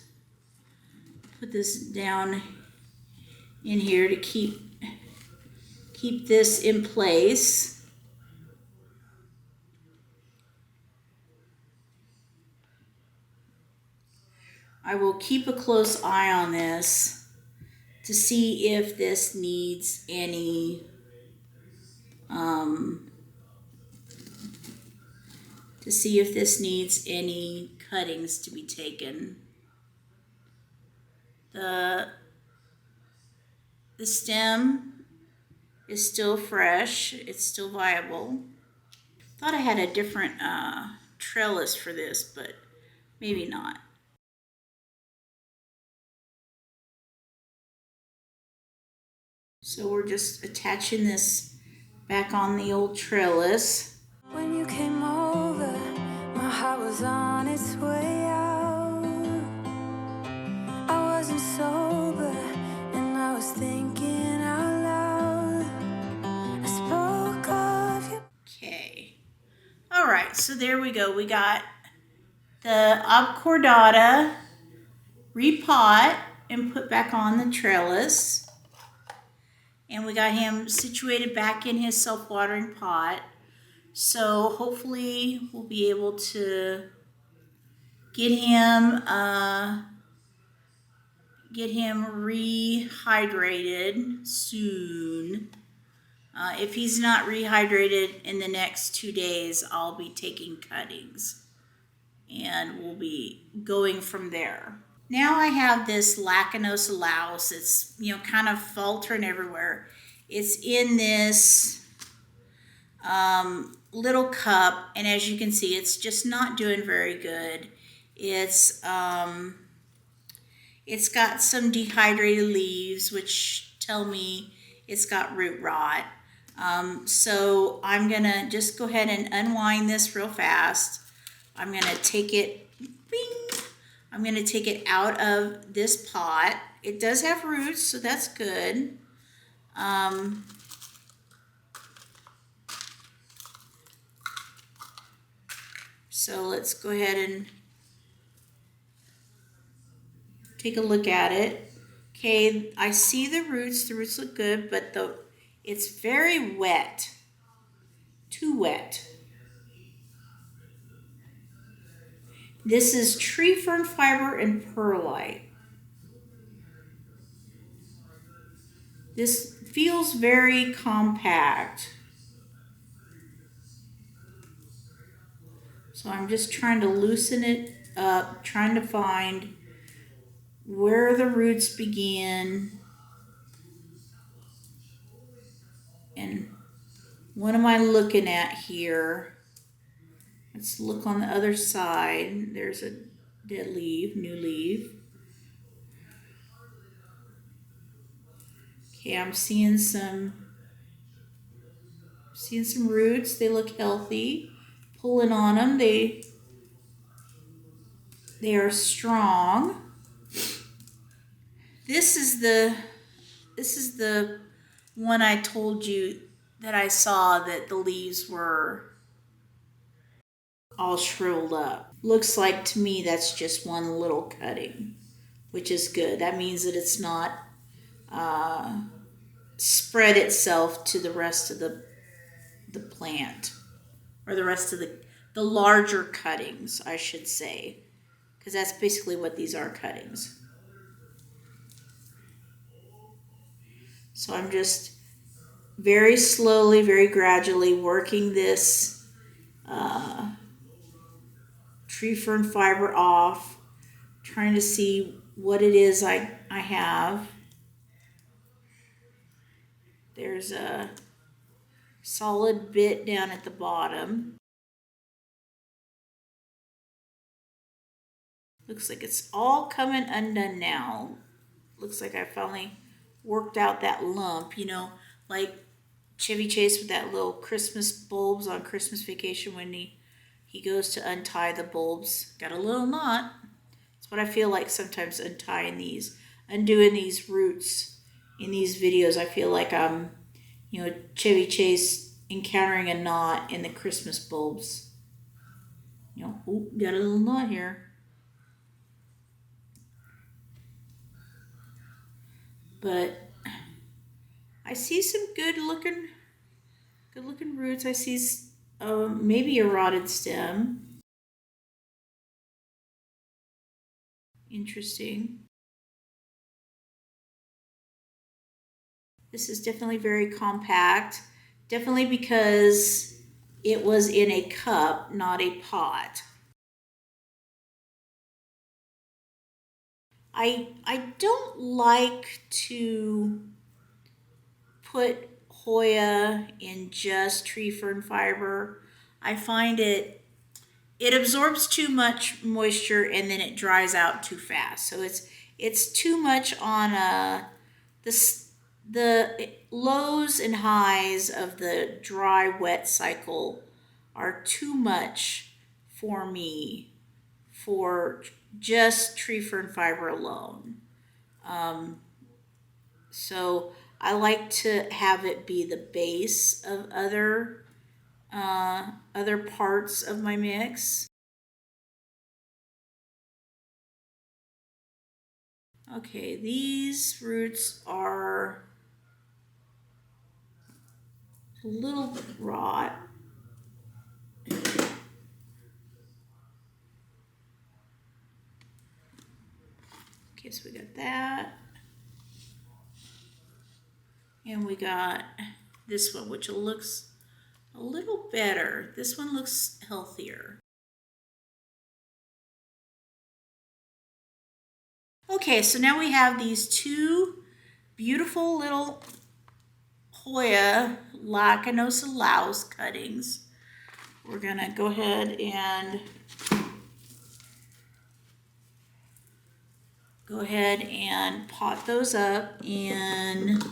put this down in here to keep this in place. I will keep a close eye on this to see if this needs any cuttings to be taken. The stem is still fresh, it's still viable. Thought I had a different trellis for this, but maybe not. So we're just attaching this back on the old trellis. When you came over, my heart was on its way out. I wasn't sober, and I was thinking out loud. I spoke of you. Okay. All right, so there we go. We got the obcordata repot and put back on the trellis. And we got him situated back in his self-watering pot. So hopefully we'll be able to get him rehydrated soon. If he's not rehydrated in the next 2 days, I'll be taking cuttings and we'll be going from there. Now I have this lacunosa Laos. It's, kind of faltering everywhere. It's in this little cup, and as you can see, it's just not doing very good. It's got some dehydrated leaves, which tell me it's got root rot. So I'm gonna just go ahead and unwind this real fast. I'm going to take it, bing, I'm going to take it out of this pot. It does have roots, so that's good. So let's go ahead and take a look at it. Okay, I see the roots. The roots look good, but it's very wet. Too wet. This is tree fern fiber and perlite. This feels very compact. So I'm just trying to loosen it up, trying to find where the roots begin and what am I looking at here? Let's look on the other side. There's a dead leaf, new leaf. Okay, I'm seeing some roots. They look healthy. Pulling on them, they are strong. This is the one I told you that I saw that the leaves were all shriveled up. Looks like to me that's just one little cutting, which is good. That means that it's not spread itself to the rest of the plant, or the rest of the larger cuttings, I should say, because that's basically what these are, cuttings. So I'm just very slowly, very gradually working this tree fern fiber off, trying to see what it is I have. There's a solid bit down at the bottom. Looks like it's all coming undone now. Looks like I finally worked out that lump, you know, like Chevy Chase with that little Christmas bulbs on Christmas Vacation when he goes to untie the bulbs. Got a little knot. That's what I feel like sometimes undoing these roots in these videos. I feel like I'm, you know, Chevy Chase encountering a knot in the Christmas bulbs. You know, oh, got a little knot here. But I see some good looking roots. I see maybe a rotted stem. Interesting. This is definitely very compact. Definitely because it was in a cup, not a pot. I don't like to put Hoya in just tree fern fiber. I find it absorbs too much moisture and then it dries out too fast. So it's too much on the lows and highs of the dry wet cycle are too much for me for just tree fern fiber alone. So I like to have it be the base of other parts of my mix. Okay, these roots are a little bit rot. Okay, so we got that. And we got this one, which looks a little better. This one looks healthier. Okay, so now we have these two beautiful little Hoya lacunosa Laos cuttings. We're gonna go ahead and pot those up, and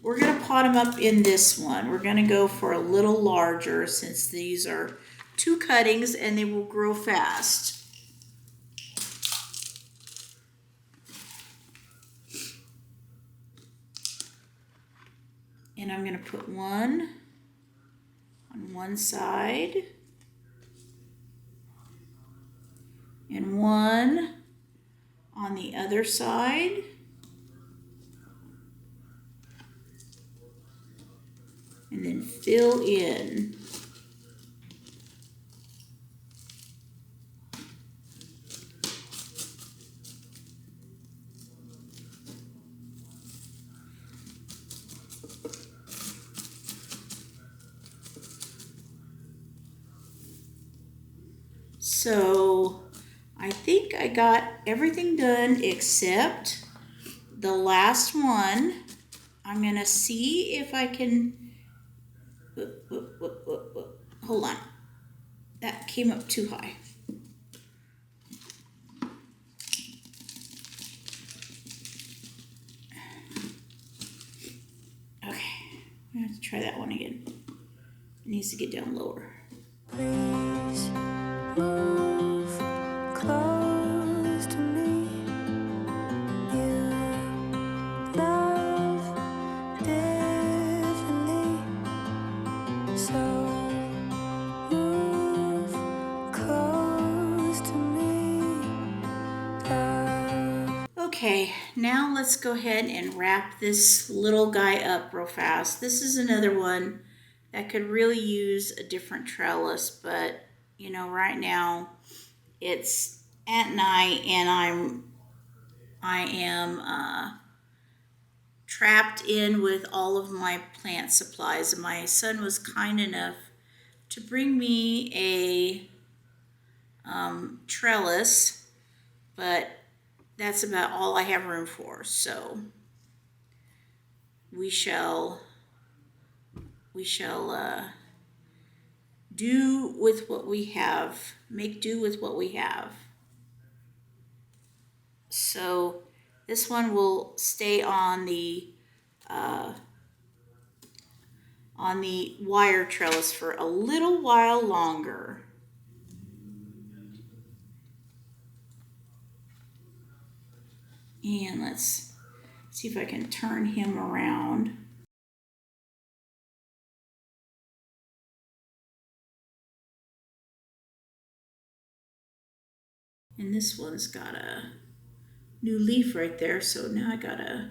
we're gonna pot them up in this one. We're gonna go for a little larger since these are 2 cuttings and they will grow fast. And I'm going to put one on one side and one on the other side. And then fill in. So I think I got everything done except the last one. I'm gonna see if I can, hold on, that came up too high. Okay, I have to try that one again. It needs to get down lower. Please move close to me. You love differently, so move close to me. Love. Okay, now let's go ahead and wrap this little guy up real fast. This is another one that could really use a different trellis, but you know, right now it's at night and I am trapped in with all of my plant supplies. And my son was kind enough to bring me a trellis, but that's about all I have room for. So we shall do with what we have, make do with what we have. So this one will stay on the wire trellis for a little while longer. And let's see if I can turn him around. And this one's got a new leaf right there, so now I gotta,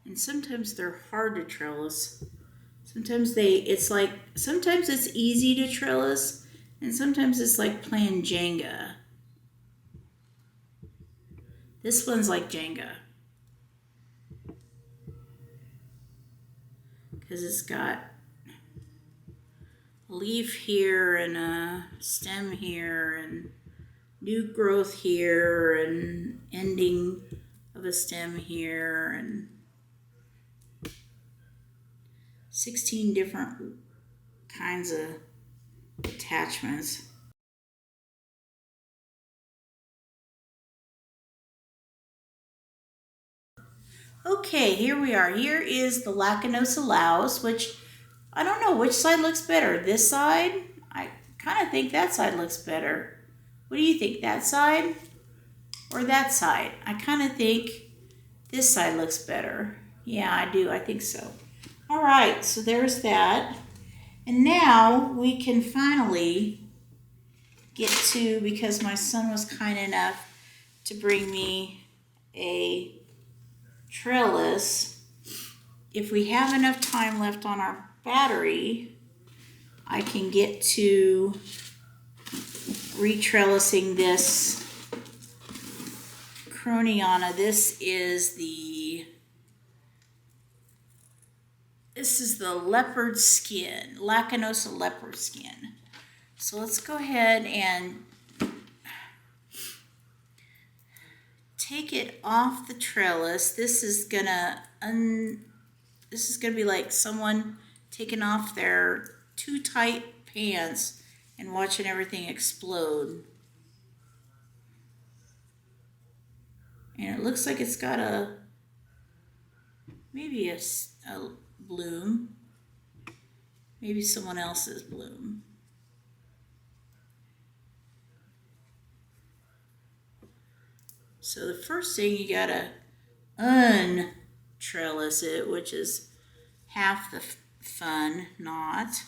and sometimes they're hard to trellis. Sometimes sometimes it's easy to trellis, and sometimes it's like playing Jenga. This one's like Jenga, because it's got a leaf here and a stem here and new growth here and ending of a stem here and 16 different kinds of attachments. Okay, here we are. Here is the lacunosa Laos, which I don't know which side looks better. This side? I kind of think that side looks better. What do you think, that side or that side? I kind of think this side looks better. Yeah, I do. I think so. All right, so there's that. And now we can finally get to, because my son was kind enough to bring me a trellis. If we have enough time left on our battery, I can get to retrellising this croniana. This is the leopard skin, lacunosa leopard skin. So let's go ahead and take it off the trellis. This is gonna be like someone taking off their too tight pants and watching everything explode. And it looks like it's got a maybe a bloom, maybe someone else's bloom. So the first thing, you gotta untrellis it, which is half the fun, not.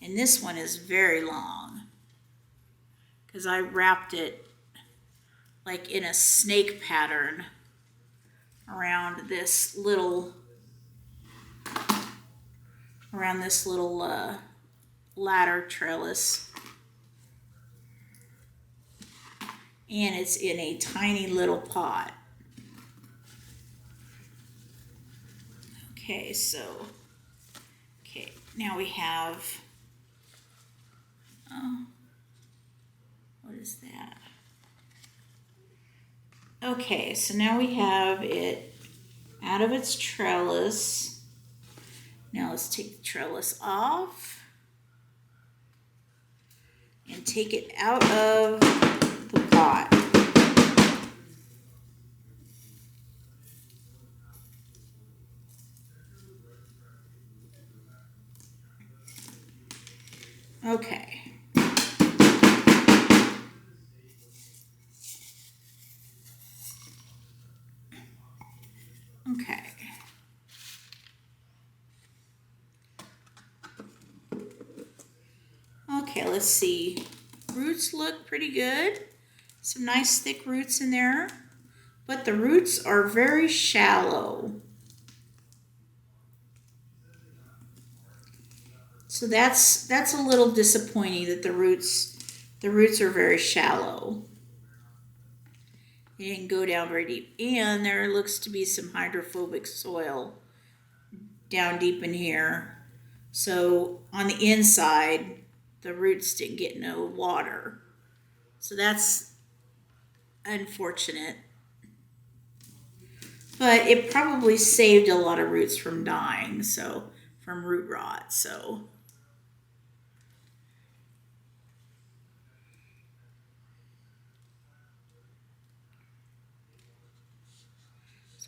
And this one is very long because I wrapped it like in a snake pattern around this little ladder trellis. And it's in a tiny little pot. Okay, now we have, what is that? Okay, so now we have it out of its trellis. Now let's take the trellis off and take it out of the pot. Okay. Okay. Okay, let's see. Roots look pretty good. Some nice thick roots in there, but the roots are very shallow. So that's a little disappointing that the roots are very shallow. They didn't go down very deep. And there looks to be some hydrophobic soil down deep in here. So on the inside, the roots didn't get no water. So that's unfortunate. But it probably saved a lot of roots from dying, so from root rot. So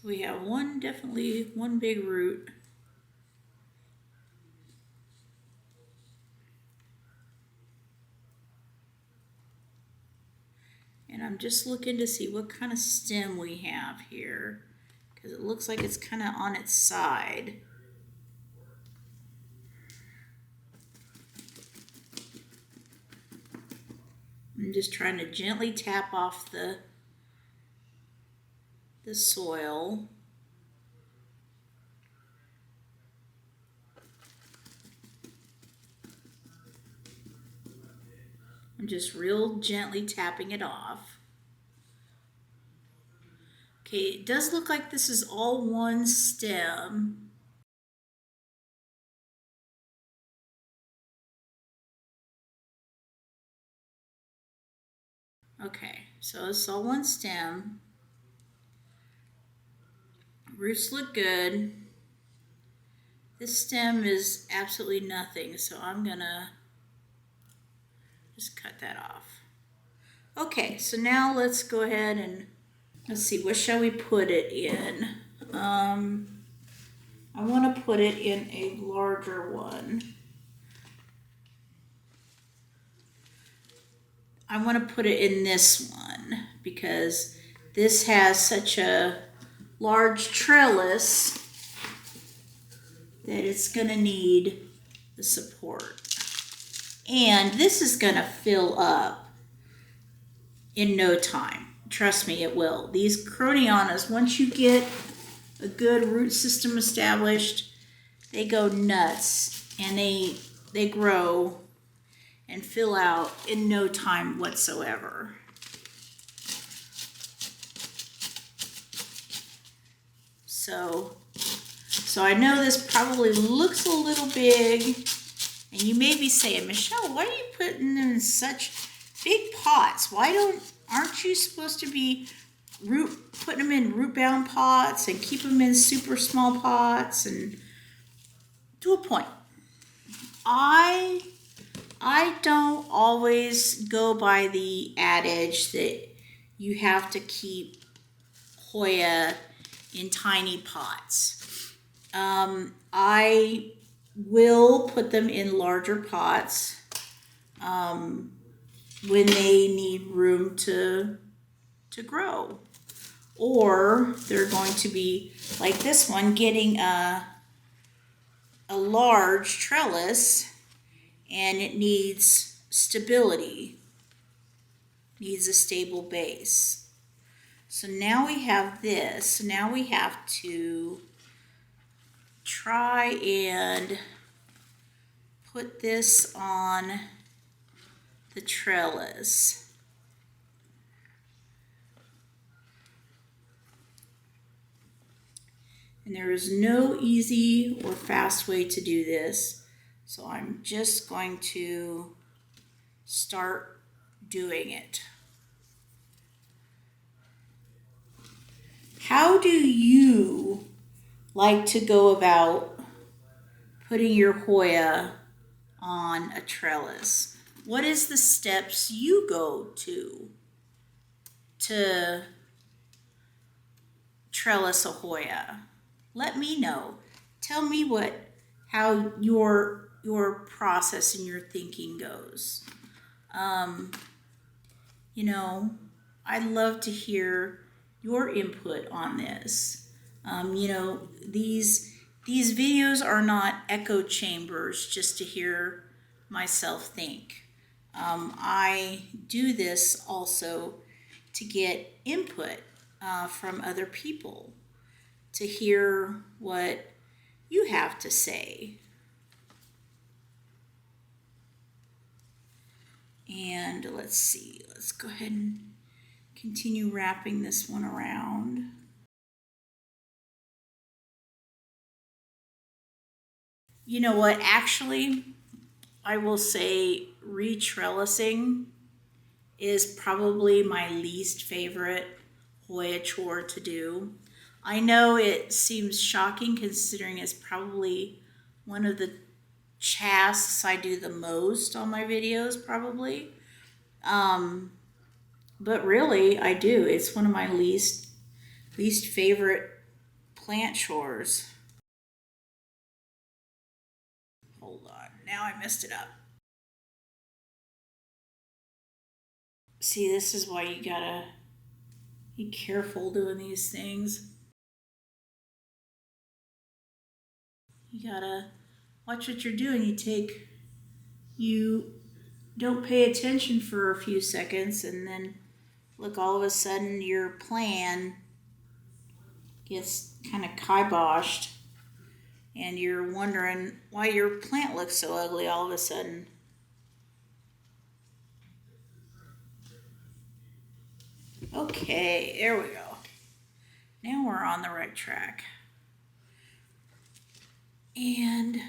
we have definitely one big root. And I'm just looking to see what kind of stem we have here, because it looks like it's kind of on its side. I'm just trying to gently tap off the soil. I'm just real gently tapping it off. Okay, it does look like this is all one stem. Okay, so it's all one stem. Roots look good. This stem is absolutely nothing, so I'm gonna just cut that off. Okay, so now let's go ahead and let's see, what shall we put it in? I want to put it in a larger one. I want to put it in this one because this has such a large trellis that it's going to need the support. And this is going to fill up in no time. Trust me, it will. These Cronianas, once you get a good root system established, they go nuts and they grow and fill out in no time whatsoever. So I know this probably looks a little big, and you may be saying, Michelle, why are you putting them in such big pots? Aren't you supposed to be putting them in root-bound pots and keep them in super small pots? And to a point. I don't always go by the adage that you have to keep Hoya in tiny pots. I will put them in larger pots when they need room to grow. Or they're going to be, like this one, getting a large trellis, and it needs stability, needs a stable base. So now we have this. So now we have to try and put this on the trellis. And there is no easy or fast way to do this. So I'm just going to start doing it. How do you like to go about putting your Hoya on a trellis? What is the steps you go to trellis a Hoya? Let me know. Tell me how your process and your thinking goes. You know, I'd love to hear your input on this. You know, these videos are not echo chambers just to hear myself think. I do this also to get input from other people, to hear what you have to say. And let's see, let's go ahead and continue wrapping this one around. You know what, actually, I will say retrellising is probably my least favorite Hoya chore to do. I know it seems shocking considering it's probably one of the tasks I do the most on my videos, probably. But really, I do. It's one of my least favorite plant chores. Hold on, now I messed it up. See, this is why you gotta be careful doing these things. You gotta watch what you're doing. You don't pay attention for a few seconds, and then look, all of a sudden your plan gets kind of kiboshed, and you're wondering why your plant looks so ugly all of a sudden. Okay, there we go. Now we're on the right track. And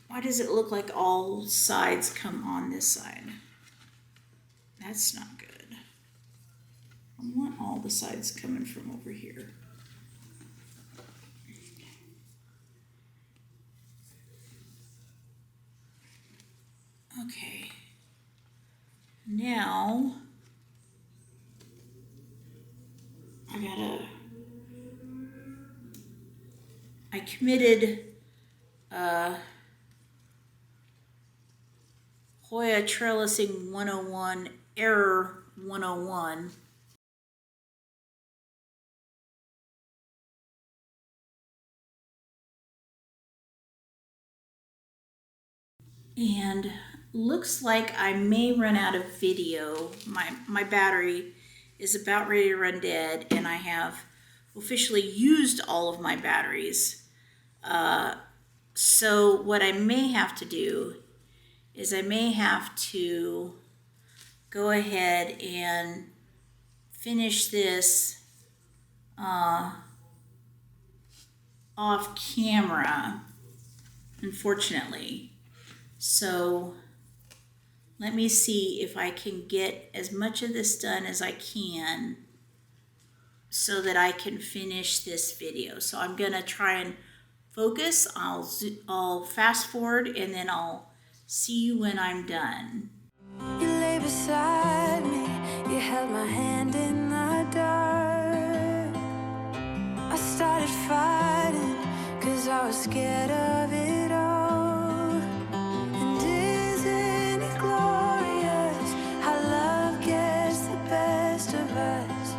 why does it look like all sides come on this side? That's not good. I want all the sides coming from over here. Okay. Now I committed Hoya Trellising 101, Error 101. And looks like I may run out of video. My battery is about ready to run dead, and I have officially used all of my batteries. So what I may have to do is I may have to go ahead and finish this off camera, unfortunately. So let me see if I can get as much of this done as I can so that I can finish this video. So I'm gonna try and focus. I'll fast forward, and then I'll see you when I'm done. You lay beside me, you was scared of it all. And isn't it glorious how love gets the best of us?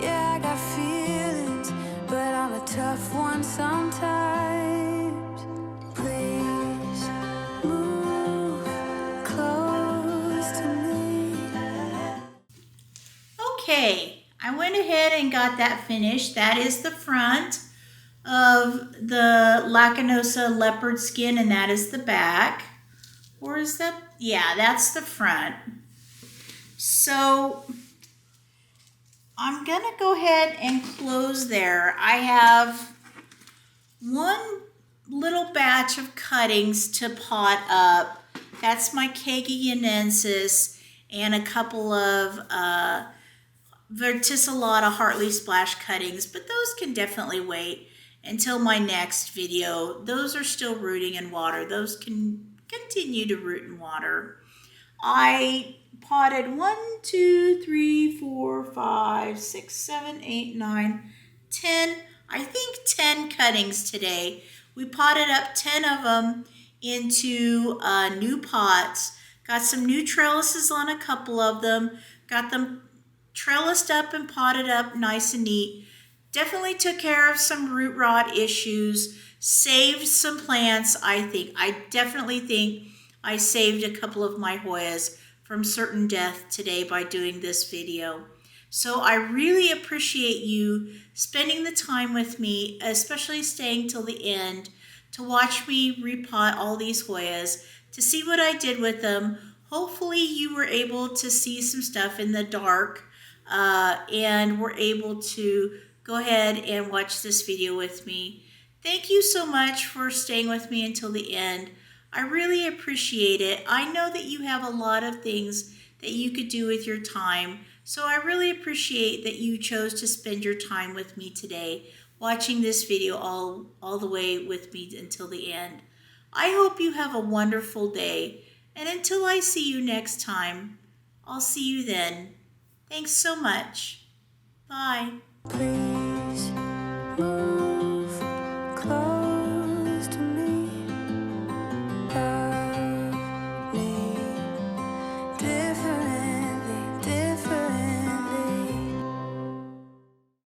Yeah, I got feelings, but I'm a tough one sometimes. Please move close to me. Okay, I went ahead and got that finished. That is the front of the lacunosa leopard skin, and that is the back. Or is that? Yeah, that's the front. So I'm gonna go ahead and close there. I have one little batch of cuttings to pot up. That's my Deykeae and a couple of verticillata Hartley Splash cuttings, but those can definitely wait until my next video. Those are still rooting in water. Those can continue to root in water. I potted 1, 2, 3, 4, 5, 6, 7, 8, 9, 10, I think 10 cuttings today. We potted up 10 of them into new pots. Got some new trellises on a couple of them. Got them trellised up and potted up nice and neat. Definitely took care of some root rot issues. Saved some plants, I think. I definitely think I saved a couple of my Hoyas from certain death today by doing this video. So I really appreciate you spending the time with me, especially staying till the end to watch me repot all these Hoyas, to see what I did with them. Hopefully you were able to see some stuff in the dark and were able to go ahead and watch this video with me. Thank you so much for staying with me until the end. I really appreciate it. I know that you have a lot of things that you could do with your time, so I really appreciate that you chose to spend your time with me today, watching this video all the way with me until the end. I hope you have a wonderful day, and until I see you next time, I'll see you then. Thanks so much. Bye. Please.